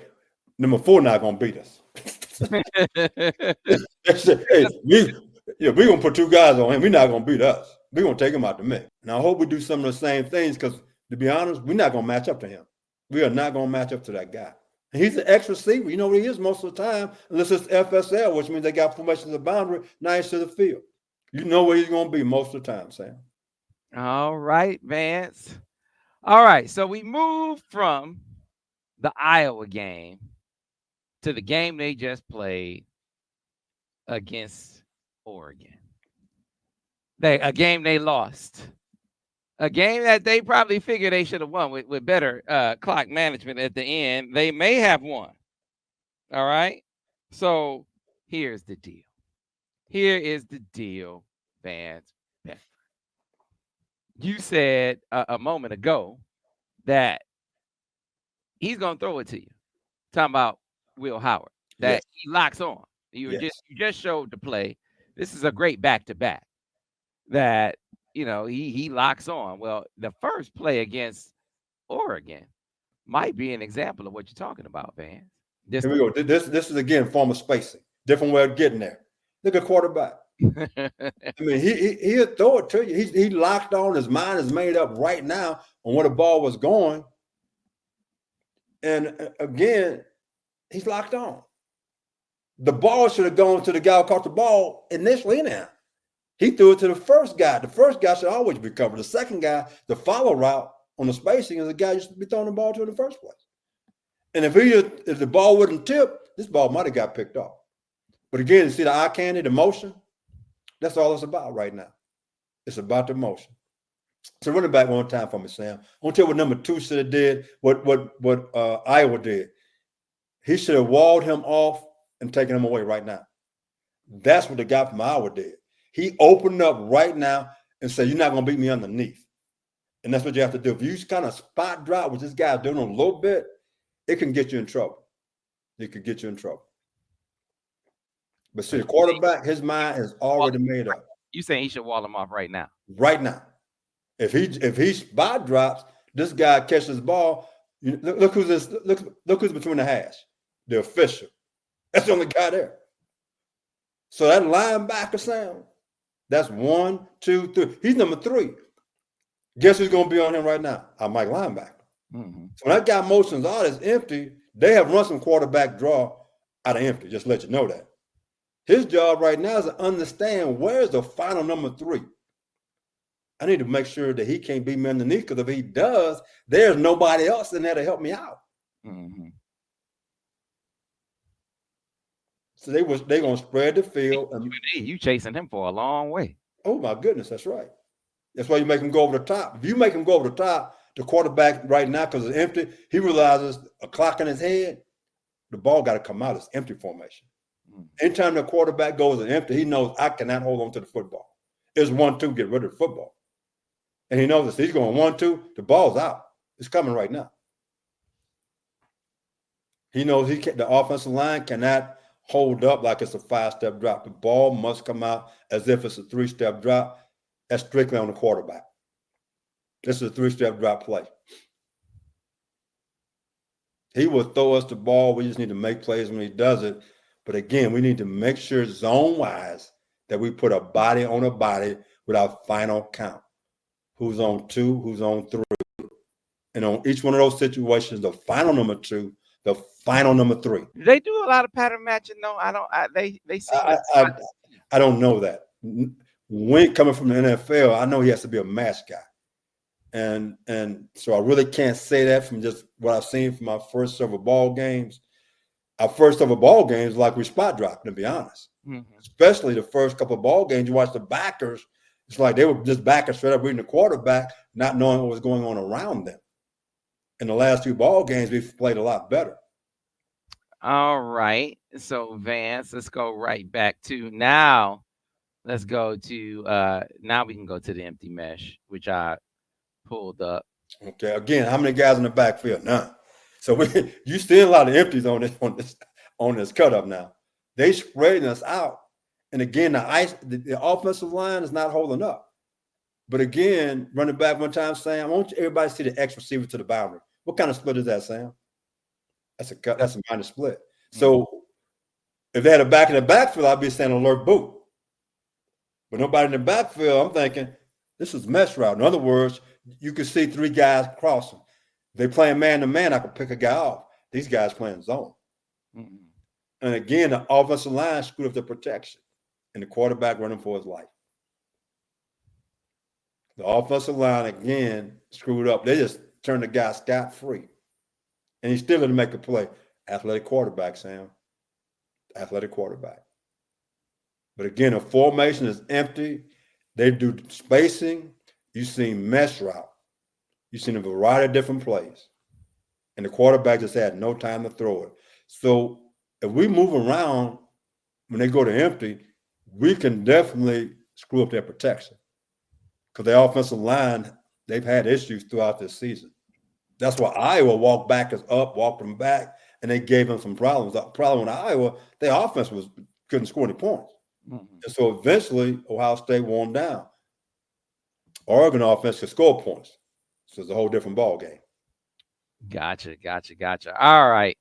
number 4 not going to beat us. Hey, we're going to put 2 guys on him. We're not going to beat us. We're going to take him out the mix. And I hope we do some of the same things because, to be honest, we're not going to match up to him. We are not going to match up to that guy. And he's an X receiver. You know what he is most of the time, unless it's FSL, which means they got formation of the boundary, nice to the field. You know where he's going to be most of the time, Sam. All right, Vance. All right, so we moved from the Iowa game to the game they just played against Oregon. A game they lost. A game that they probably figured they should have won with better clock management at the end. They may have won. All right? So here's the deal. Here is the deal, Vance Pepper. You said a moment ago that he's going to throw it to you. Talking about Will Howard. That he locks on. You just showed the play. This is a great back-to-back. That he locks on. Well, the first play against Oregon might be an example of what you're talking about, Van. Here we go. This is again form of spacing. Different way of getting there. Look at quarterback. I mean, he'll throw it to you. He locked on. His mind is made up right now on where the ball was going. And again, he's locked on. The ball should have gone to the guy who caught the ball initially now. He threw it to the first guy. The first guy should always be covered. The second guy, the follow route on the spacing, is the guy you should be throwing the ball to in the first place. And if the ball wouldn't tip, this ball might have got picked off. But again, you see the eye candy, the motion? That's all it's about right now. It's about the motion. So running back one time for me, Sam. I want to tell you what number 2 should have did. What Iowa did. He should have walled him off and taken him away right now. That's what the guy from Iowa did. He opened up right now and said, "You're not going to beat me underneath." And that's what you have to do. If you kind of spot drop, which this guy's doing a little bit, it can get you in trouble. It could get you in trouble. But see, the quarterback, his mind is already made up. You saying he should wall him off right now? Right now. If he spot drops, this guy catches the ball. Look who's this. Look who's between the hash. The official. That's the only guy there. So that linebacker, Sam, that's 1, 2, 3. He's number 3. Guess who's going to be on him right now? Our Mike linebacker. Mm-hmm. So when that guy motions out is empty, they have run some quarterback draw out of empty. Just let you know that. His job right now is to understand where's the final number 3. I need to make sure that he can't beat me underneath, because if he does, there's nobody else in there to help me out. Mm-hmm. So they're going to spread the field. And you chasing him for a long way. Oh, my goodness, that's right. That's why you make him go over the top. If you make him go over the top, the quarterback right now, because it's empty, he realizes a clock in his head, the ball got to come out. It's empty formation. Mm-hmm. Anytime the quarterback goes in empty, he knows I cannot hold on to the football. It's 1-2, get rid of the football. And he knows this. He's going 1-2, the ball's out. It's coming right now. He knows the offensive line cannot hold up like it's a 5-step drop. The ball must come out as if it's a 3-step drop. That's strictly on the quarterback. This is a 3-step drop play. He will throw us the ball. We just need to make plays when he does it. But again, we need to make sure zone-wise that we put a body on a body with our final count. Who's on 2, who's on 3. And on each one of those situations, the final number 2, the final number 3. They do a lot of pattern matching, though. They see. I don't know that. Wink coming from the NFL, I know he has to be a match guy. And so I really can't say that from just what I've seen from my first several ball games. Our first several ball games, like we spot dropped, to be honest. Mm-hmm. Especially the first couple of ball games, you watch the backers, it's like they were just backing straight up reading the quarterback, not knowing what was going on around them. In the last 2 ball games, we've played a lot better. All right. So, Vance, let's go right back to now. Let's go to now we can go to the empty mesh, which I pulled up. Okay. Again, how many guys in the backfield? None. So you see a lot of empties on this cut up now. They spreading us out. And again, the offensive line is not holding up. But again, running back one time, Sam, I want everybody to see the X receiver to the boundary. What kind of split is that, Sam? That's a cut. That's a minor split. So if they had a back in the backfield, I'd be saying alert boot. But nobody in the backfield, I'm thinking, this is mesh route. In other words, you can see 3 guys crossing. If they playing man-to-man, I could pick a guy off. These guys playing zone. Mm-hmm. And again, the offensive line screwed up the protection. And the quarterback running for his life. The offensive line, again, screwed up. They just turned the guy scot-free. And he still didn't make a play. Athletic quarterback, Sam. Athletic quarterback. But again, the formation is empty. They do spacing. You've seen mesh route. You've seen a variety of different plays. And the quarterback just had no time to throw it. So if we move around when they go to empty, we can definitely screw up their protection. Because their offensive line, they've had issues throughout this season. That's why Iowa walked backers up, walked them back, and they gave them some problems. The problem with Iowa, their offense couldn't score any points. Mm-hmm. And so eventually, Ohio State wore them down. Oregon offense could score points. So it's a whole different ball game. Gotcha. All right.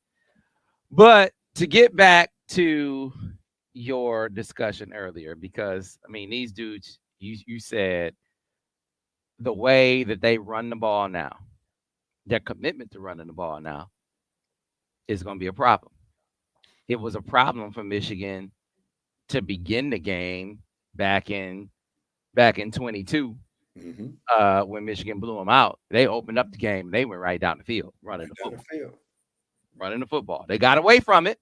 But to get back to your discussion earlier, because, I mean, these dudes, you said the way that they run the ball now, their commitment to running the ball now is going to be a problem. It was a problem for Michigan to begin the game back in 22. Mm-hmm. When Michigan blew them out, they opened up the game. They went right down the field, running the football. They got away from it.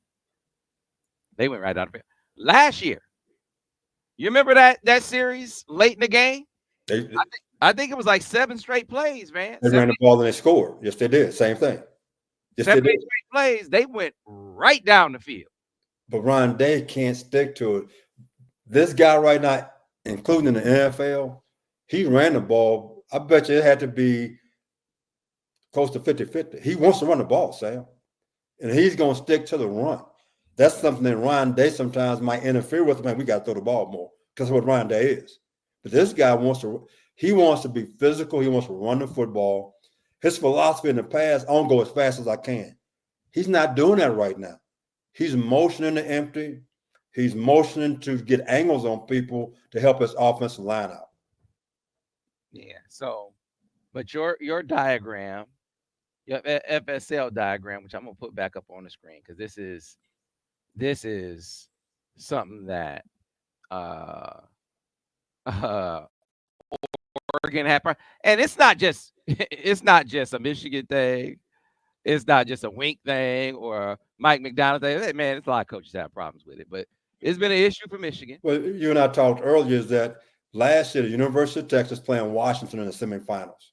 They went right down the field. Last year, you remember that series late in the game? They I think it was like 7 straight plays, man. they ran the ball and they scored. Yes, they did. Same thing. Yes, they 7 did. straight plays. They went right down the field. But Ryan Day can't stick to it. This guy right now, including in the NFL, he ran the ball. I bet you it had to be close to 50-50. He wants to run the ball, Sam. And he's going to stick to the run. That's something that Ryan Day sometimes might interfere with. Man, we got to throw the ball more because of what Ryan Day is. But this guy wants to be physical. He wants to run the football. His philosophy in the past, I want to go as fast as I can. He's not doing that right now. He's motioning to empty. He's motioning to get angles on people to help his offensive line out. Yeah. So, but your diagram, your FSL diagram, which I'm gonna put back up on the screen because this is something that Oregon had, and it's not just a Michigan thing. It's not just a Wink thing or a Mike McDonald thing. Hey, man, it's a lot of coaches that have problems with it, but it's been an issue for Michigan. Well, you and I talked earlier is that last year the University of Texas playing Washington in the semifinals.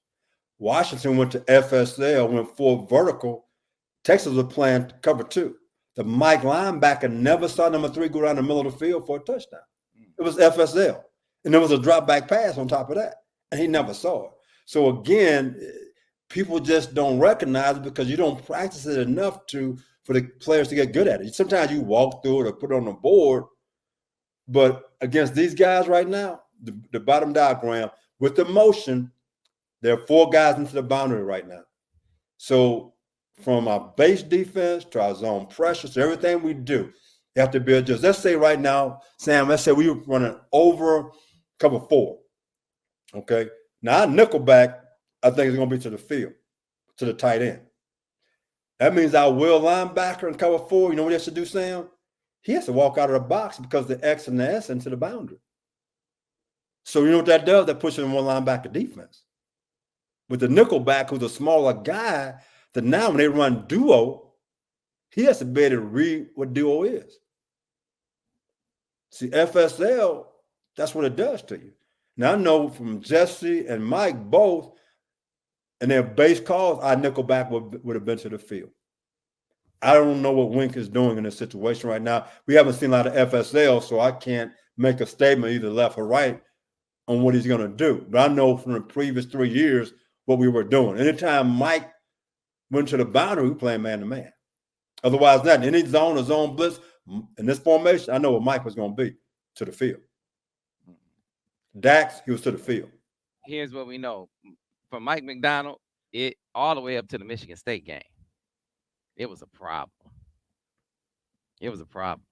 Washington went to FSL, went full vertical. Texas was playing cover 2. The Mike linebacker never saw number 3 go down the middle of the field for a touchdown. It was FSL. And there was a drop back pass on top of that. And he never saw it. So again, people just don't recognize it because you don't practice it enough for the players to get good at it. Sometimes you walk through it or put it on the board. But against these guys right now, the bottom diagram, with the motion, there are 4 guys into the boundary right now. So from our base defense to our zone pressure to everything we do, you have to be adjusted. Let's say right now, Sam, let's say we were running over cover 4. Okay. Now, our nickelback, I think, is going to be to the field, to the tight end. That means our will linebacker in cover 4, you know what he has to do, Sam? He has to walk out of the box because the X and the S into the boundary. So you know what that does? That puts him in one linebacker defense. With the nickelback, who's a smaller guy, that now when they run duo, he has to be able to read what duo is. See, FSL, that's what it does to you. Now, I know from Jesse and Mike both, and their base calls, our nickelback would have been to the field. I don't know what Wink is doing in this situation right now. We haven't seen a lot of FSL, so I can't make a statement either left or right on what he's going to do. But I know from the previous 3 years what we were doing. Anytime Mike went to the boundary, we were playing man-to-man. Otherwise, not in any zone or zone blitz. In this formation, I know what Mike was going to be, to the field. Dax, he was to the field. Here's what we know. From Mike McDonald, it all the way up to the Michigan State game. It was a problem. It's a problem.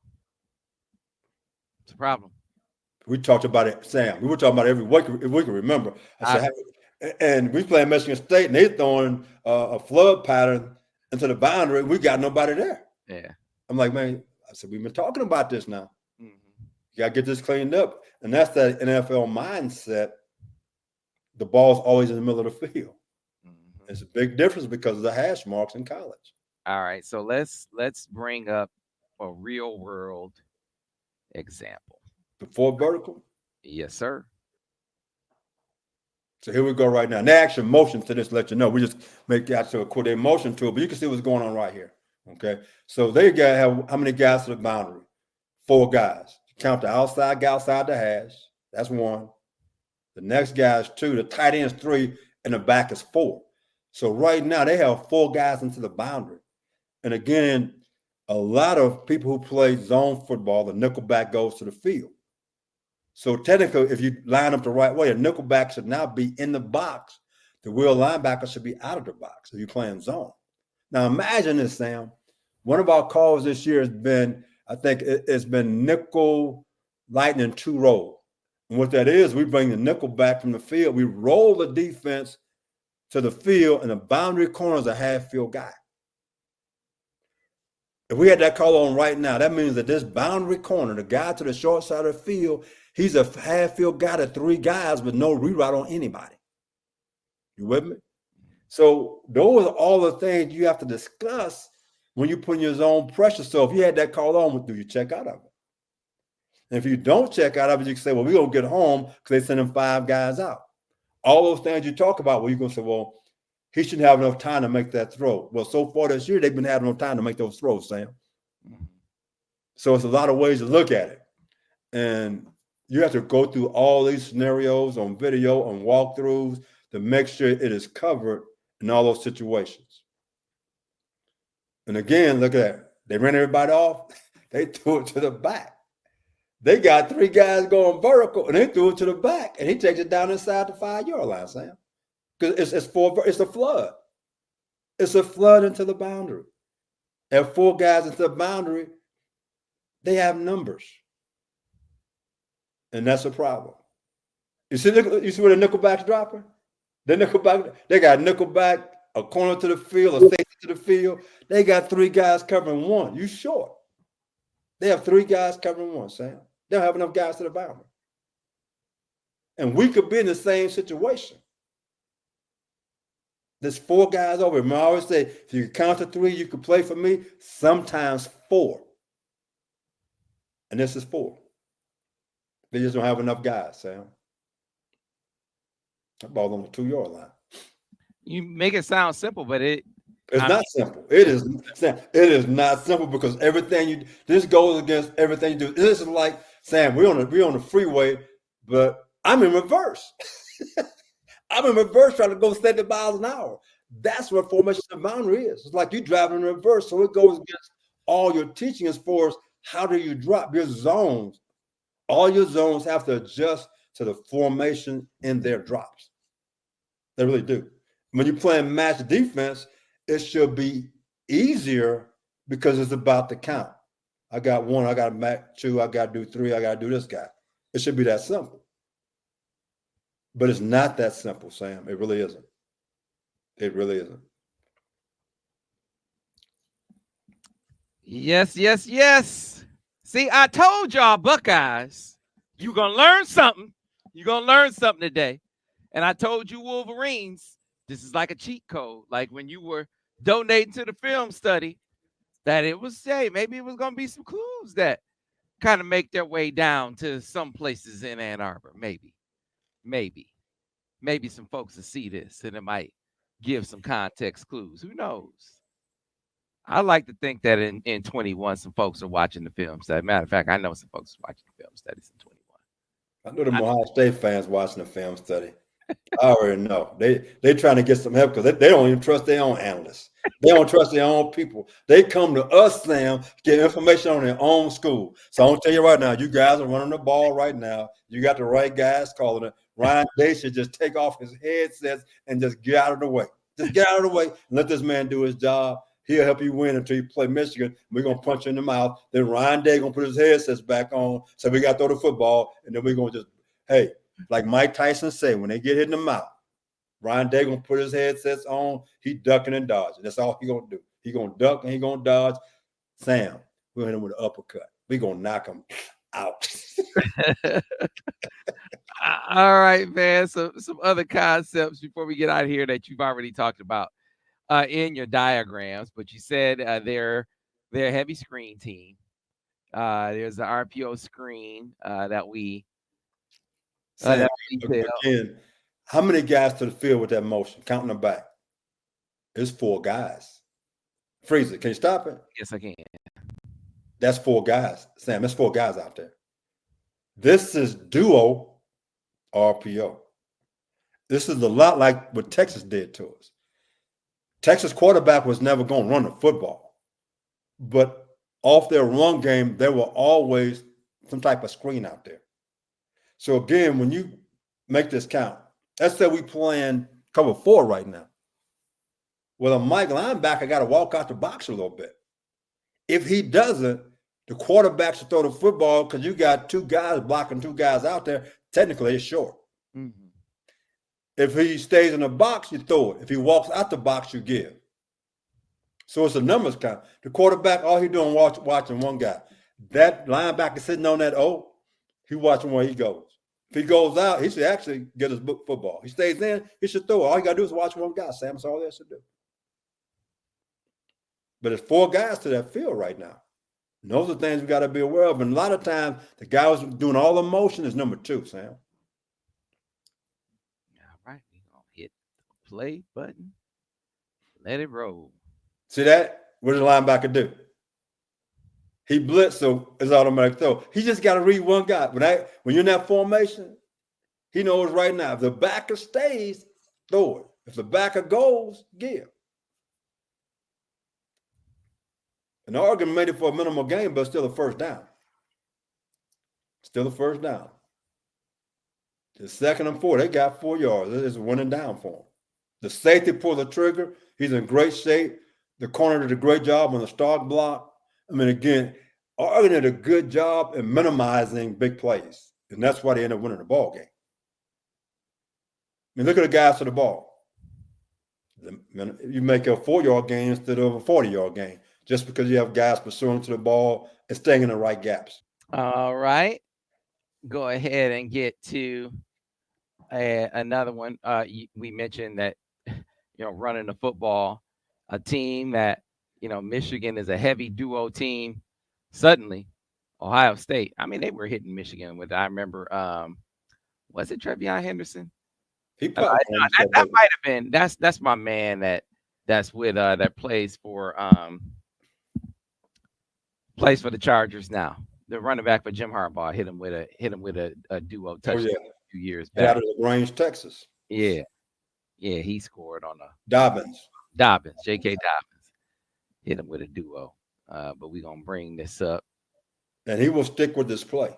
We talked about it, Sam. We were talking about it every week, if we can remember. I said, and we playing Michigan State, and they throwing a flood pattern into the boundary. We got nobody there. Yeah. I'm like, man, I said, we've been talking about this now. Mm-hmm. You got to get this cleaned up. And that's that NFL mindset. The ball's always in the middle of the field. Mm-hmm. It's a big difference because of the hash marks in college. All right. So let's bring up a real world example. Before vertical? Yes, sir. So here we go right now. And they actually motion to this to let you know. We just make the actual quote motion to it, but you can see what's going on right here. Okay. So they got have how many guys to the boundary? 4 guys. Count the outside guy outside the hash. That's 1. The next guy is 2. The tight end is 3, and the back is 4. So right now they have 4 guys into the boundary. And again, a lot of people who play zone football, the nickelback goes to the field. So technically, if you line up the right way, a nickelback should now be in the box. The will linebacker should be out of the box if you're playing zone. Now imagine this, Sam. One of our calls this year has been, I think it's been nickel, lightning 2 roll. And what that is, we bring the nickel back from the field. We roll the defense to the field, and the boundary corner is a half-field guy. If we had that call on right now, that means that this boundary corner, the guy to the short side of the field, he's a half-field guy to 3 guys with no reroute on anybody. You with me? So those are all the things you have to discuss when you put in your zone pressure. So if you had that call on, do you check out of it? And if you don't check out of it, you can say, well, we're going to get home because they send them 5 guys out. All those things you talk about, where you're going to say, well, he shouldn't have enough time to make that throw. Well, so far this year, they've been having enough time to make those throws, Sam. Mm-hmm. So it's a lot of ways to look at it. And you have to go through all these scenarios on video, on walkthroughs, to make sure it is covered in all those situations. And again, look at that. They ran everybody off. They threw it to the back. They got 3 guys going vertical, and they threw it to the back, and he takes it down inside the 5-yard line, Sam. Because it's a flood. It's a flood into the boundary. And 4 guys into the boundary, they have numbers. And that's a problem. You see where the nickelback's dropping? They got nickelback, a corner to the field, a safety to the field. They got 3 guys covering 1. You short. They have 3 guys covering 1, Sam. They don't have enough guys to the boundary. And we could be in the same situation. There's 4 guys over. I always say, if you count to 3, you can play for me. Sometimes 4. And this is 4. They just don't have enough guys, Sam. That ball on the 2-yard line. You make it sound simple, but it's not simple. It is not simple, because this goes against everything you do. This is like, Sam, we're on the freeway, but I'm in reverse. I'm in reverse trying to go 70 miles an hour. That's what formation of boundary is. It's like you driving in reverse, so it goes against all your teaching as far as how do you drop your zones. All your zones have to adjust to the formation in their drops. They really do. When you're playing match defense, it should be easier because it's about the count. I got 1, I got to match 2, I got to do 3, I got to do this guy. It should be that simple. But it's not that simple, Sam. It really isn't. It really isn't. Yes. See, I told y'all, Buckeyes, you're going to learn something. You're going to learn something today. And I told you, Wolverines, this is like a cheat code. Like when you were donating to the film study, that it was, maybe it was going to be some clues that kind of make their way down to some places in Ann Arbor. Maybe some folks will see this and it might give some context clues. Who knows? I like to think that in 21, some folks are watching the film study. Matter of fact, I know some folks are watching the film studies in 21. I know the Ohio State fans watching the film study. I already know. They trying to get some help because they don't even trust their own analysts. They don't trust their own people. They come to us, Sam, to get information on their own school. So I'm going to tell you right now, you guys are running the ball right now. You got the right guys calling it. Ryan Day should just take off his headsets and just get out of the way. Just get out of the way and let this man do his job. He'll help you win until you play Michigan. We're going to punch you in the mouth. Then Ryan Day going to put his headsets back on. So we got to throw the football. And then we're going to just, hey, like Mike Tyson said, when they get hit in the mouth, Ryan Day going to put his headsets on. He ducking and dodging. That's all he going to do. He going to duck and he going to dodge. Sam, we'll hit him with an uppercut. We're going to knock him out. All right, man. So some other concepts before we get out of here that you've already talked about in your diagrams, but you said they're a heavy screen team. There's the RPO screen that we Sam, again, how many guys to the field with that motion? Counting them back. It's 4 guys. Freeze it. Can you stop it? Yes, I can. That's 4 guys. Sam, that's 4 guys out there. This is duo RPO. This is a lot like what Texas did to us. Texas quarterback was never going to run the football. But off their run game, there were always some type of screen out there. So again, when you make this count, let's say we playing cover 4 right now. Well, a Mike linebacker got to walk out the box a little bit. If he doesn't, the quarterback should throw the football because you got 2 guys blocking 2 guys out there. Technically, it's short. Mm-hmm. If he stays in the box, you throw it. If he walks out the box, you give. So it's a numbers count. The quarterback, all he doing watching one guy. That linebacker sitting on that O, he watching where he goes. If he goes out, he should actually get his football. He stays in, he should throw it. All you got to do is watch one guy, Sam. That's all there should do. But there's 4 guys to that field right now. And those are things we got to be aware of. And a lot of times, the guy who's doing all the motion is number 2, Sam. All right. play button. Let it roll. See that? What does the linebacker do? He blitz, so it's automatic throw. He just got to read one guy. When you're in that formation, he knows right now if the backer stays, throw it. If the backer goes, give. And Oregon made it for a minimal game, but still a first down. Still a first down. The 2nd and 4, they got 4 yards. It's winning down for them. The safety pulled the trigger. He's in great shape. The corner did a great job on the start block. I mean, again, Oregon did a good job in minimizing big plays, and that's why they ended up winning the ball game. I mean, look at the guys to the ball. You make a 4-yard gain instead of a 40-yard gain just because you have guys pursuing to the ball and staying in the right gaps. All right. Go ahead and get to another one. We mentioned that, running the football, a team that, Michigan is a heavy duo team. Suddenly, Ohio State, I mean, they were hitting Michigan with, I remember, was it Trevion Henderson? He probably that might have been. That's my man that's with that plays for the Chargers now. The running back for Jim Harbaugh hit him with a duo touchdown a few years back. Out of LaGrange, Texas. Yeah, he scored on a Dobbins, J.K. Dobbins hit him with a duo. But we're gonna bring this up, and he will stick with this play.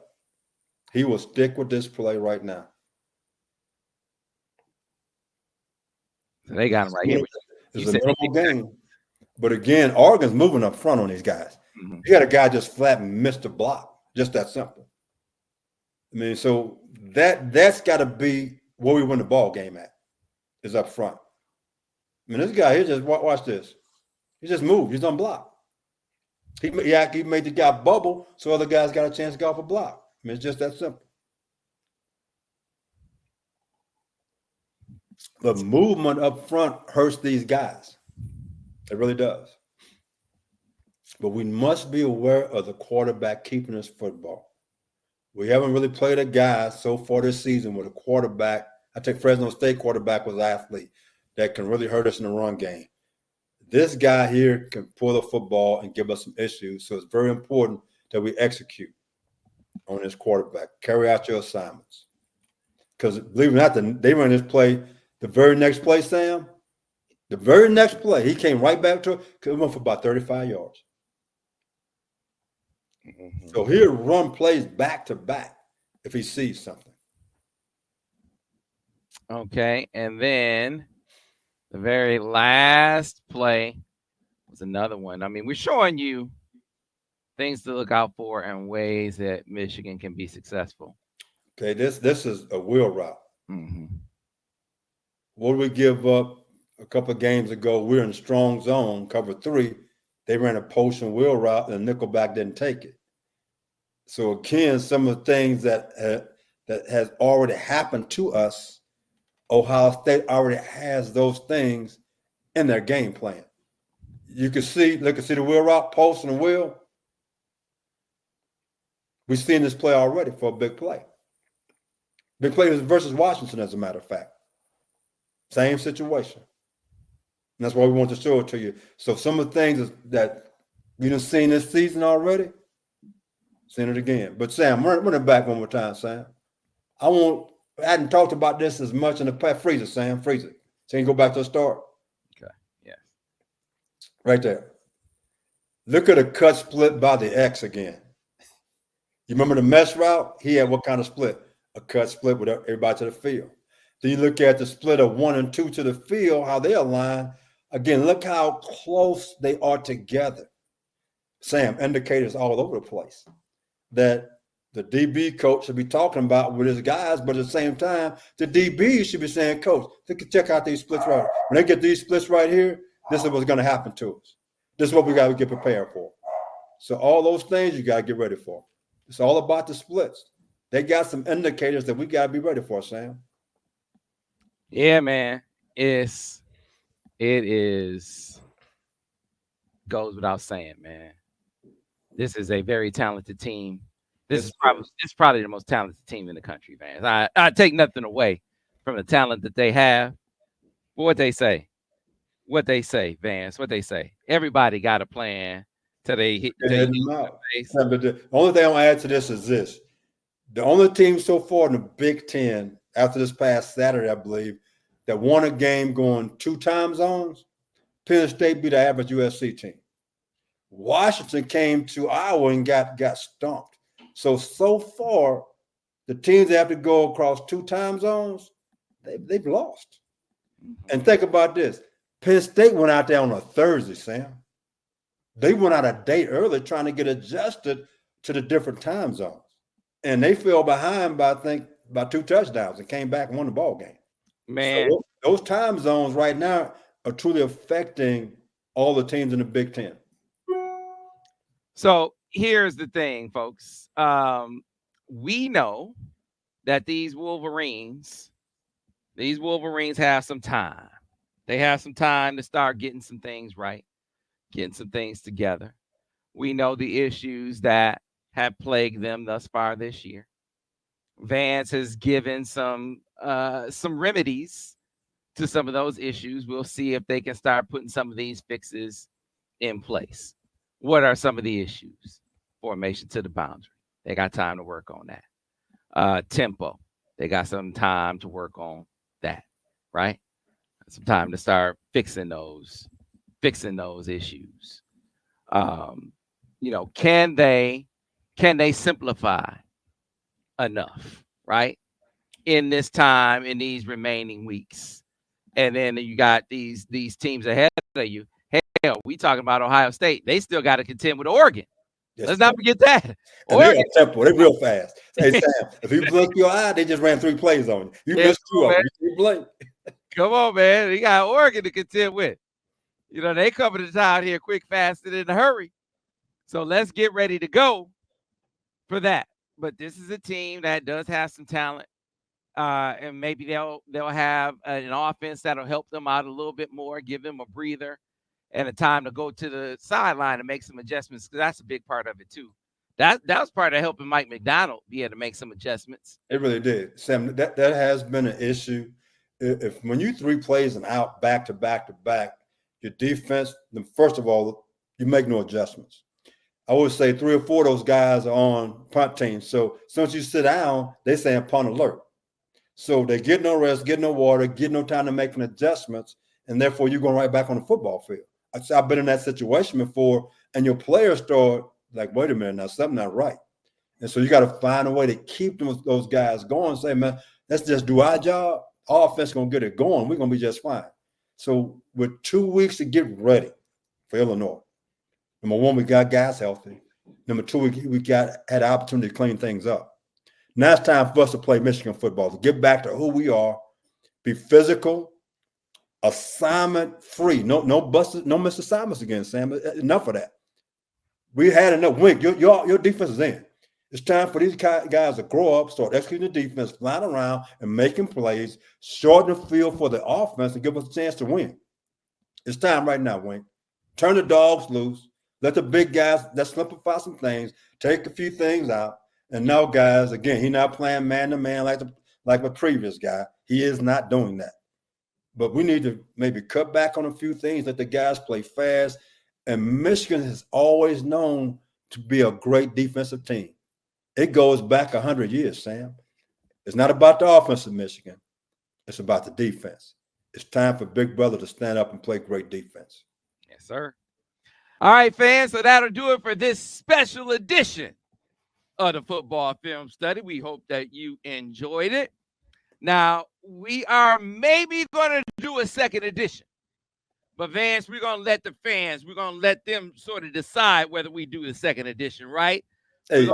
He will stick with this play right now. So they got him right here. It's a normal game, but again, Oregon's moving up front on these guys. Mm-hmm. You got a guy just flat and missed the block, just that simple. I mean, so that's got to be where we win the ball game at, is up front. I mean, this guy here, just watch this. He just moved. He's unblocked. He made the guy bubble so other guys got a chance to go off a block. I mean, it's just that simple. But movement up front hurts these guys. It really does. But we must be aware of the quarterback keeping us football. We haven't really played a guy so far this season with a quarterback. I think Fresno State quarterback was an athlete that can really hurt us in the run game. This guy here can pull the football and give us some issues. So it's very important that we execute on this quarterback. Carry out your assignments. Because believe it or not, they run this play. The very next play, Sam, the very next play, he came right back to it. He went for about 35 yards. Mm-hmm. So he'll run plays back to back if he sees something. Okay, and then the very last play was another one. I mean, we're showing you things to look out for and ways that Michigan can be successful. Okay, this is a wheel route. Mm-hmm. What did we give up a couple of games ago? We were in strong zone, cover 3. They ran a post and wheel route, and Nickelback didn't take it. So again, some of the things that has already happened to us, Ohio State already has those things in their game plan. You can see, look and see the wheel route, post and wheel. We've seen this play already for a big play. Big play versus Washington, as a matter of fact. Same situation. And that's why we want to show it to you. So some of the things that you done seen this season already, seen it again. But Sam, run it back one more time, Sam. I hadn't talked about this as much in the past. Freeze it, Sam. Freeze it. So you can go back to the start. Okay. Yes. Right there. Look at a cut split by the X again. You remember the mesh route? He had what kind of split? A cut split with everybody to the field. Then you look at the split of 1 and 2 to the field, how they align. Again, look how close they are together. Sam, indicators all over the place that the DB coach should be talking about with his guys, but at the same time, the DB should be saying, Coach, check out these splits right here. When they get these splits right here, this is what's going to happen to us. This is what we got to get prepared for. So all those things you got to get ready for. It's all about the splits. They got some indicators that we got to be ready for, Sam. Yeah, man. It goes without saying, man. This is a very talented team. This is probably the most talented team in the country, man. I take nothing away from the talent that they have, What they say? What they say, Vance? What they say? Everybody got a plan till they hit They're till you hitting hit them the out. face. But the only thing I'm gonna add to this is this: the only team so far in the Big Ten after this past Saturday, I believe, that won a game going 2 time zones. Penn State beat the average USC team. Washington came to Iowa and got stomped. So far, the teams that have to go across 2 time zones, they've lost. And think about this: Penn State went out there on a Thursday, Sam. They went out a day early trying to get adjusted to the different time zones, and they fell behind by I think by 2 touchdowns and came back and won the ball game. Man, So those time zones right now are truly affecting all the teams in the Big Ten. so here's the thing, folks. We know that these Wolverines have some time. They have some time to start getting some things right, getting some things together. We know the issues that have plagued them thus far this year. Vance has given some remedies to some of those issues. We'll see if they can start putting some of these fixes in place. What are some of the issues? Formation to the boundary. They got time to work on that. Tempo. They got some time to work on that, right? Some time to start fixing those issues. Um, can they simplify enough, right? In this time, in these remaining weeks. And then you got these teams ahead of you. Hell, we talking about Ohio State. They still got to contend with Oregon. Yes, Let's not forget that. and they Oregon. got tempo. They real fast. Hey Sam, if you blink your eye, they just ran 3 plays on you. You Yeah, missed come 2 on, of man. them. You blink. Come on, man. You got Oregon to contend with. They coming to town here quick, fast, and in a hurry. So let's get ready to go for that. But this is a team that does have some talent. And maybe they'll have an offense that'll help them out a little bit more, give them a breather and a time to go to the sideline and make some adjustments. Because that's a big part of it too. That was part of helping Mike McDonald be able to make some adjustments. It really did, Sam. That has been an issue. If when you 3 plays and out back to back to back, your defense. Then first of all, you make no adjustments. I would say 3 or 4 of those guys are on punt teams. So since you sit down, they say punt alert. So they get no rest, get no water, get no time to make adjustments, and therefore you're going right back on the football field. I've been in that situation before, and your players start like, wait a minute, now something not right. And so you got to find a way to keep those guys going. Say, man, let's just do our job. Our offense going to get it going. We're going to be just fine. So with 2 weeks to get ready for Illinois, number one, we got guys healthy. Number two, we had an opportunity to clean things up. Now it's time for us to play Michigan football, to get back to who we are, be physical, assignment free. No busted, no missed assignments again, Sam. Enough of that. We had enough. Wink, your defense is in. It's time for these guys to grow up, start executing the defense, flying around and making plays, shorten the field for the offense and give us a chance to win. It's time right now, Wink. Turn the dogs loose. Let the big guys, let's simplify some things, take a few things out. And now, guys, again, he's not playing man-to-man like the previous guy. He is not doing that. But we need to maybe cut back on a few things, let the guys play fast. And Michigan has always known to be a great defensive team. It goes back 100 years, Sam. It's not about the offense of Michigan. It's about the defense. It's time for Big Brother to stand up and play great defense. Yes, sir. All right, fans. So that'll do it for this special edition of the football film study. We hope that you enjoyed it. Now, we are maybe going to do a second edition. But Vance, we're going to let the fans, we're going to let them sort of decide whether we do the second edition, right? Hey,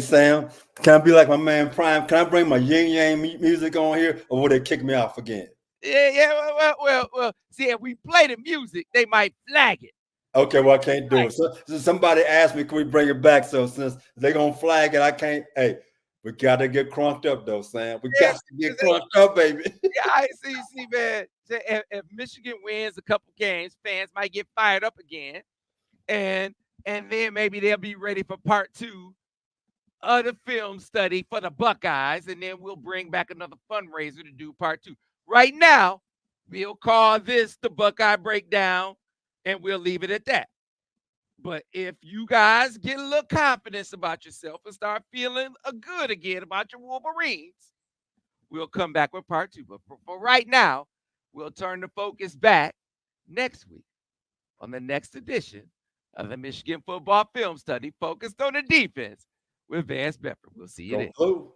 Sam, can I be like my man Prime? Can I bring my yin yang music on here, or will they kick me off again? Yeah. Well. See, if we play the music, they might flag it. Okay, well, I can't do it. So somebody asked me, can we bring it back? So since they're going to flag it, I can't. Hey, we got to get crunked up, though, Sam. We got to get crunked up, baby. Yeah, I see, man. If Michigan wins a couple games, fans might get fired up again. And then maybe they'll be ready for part 2 of the film study for the Buckeyes. And then we'll bring back another fundraiser to do part 2. Right now, We'll call this the Buckeye Breakdown, and we'll leave it at that. But if you guys get a little confidence about yourself and start feeling good again about your Wolverines, we'll come back with part 2. But for right now, we'll turn the focus back next week on the next edition of the Michigan Football Film Study focused on the defense with Vance Bedford. We'll see you Go then. Blue.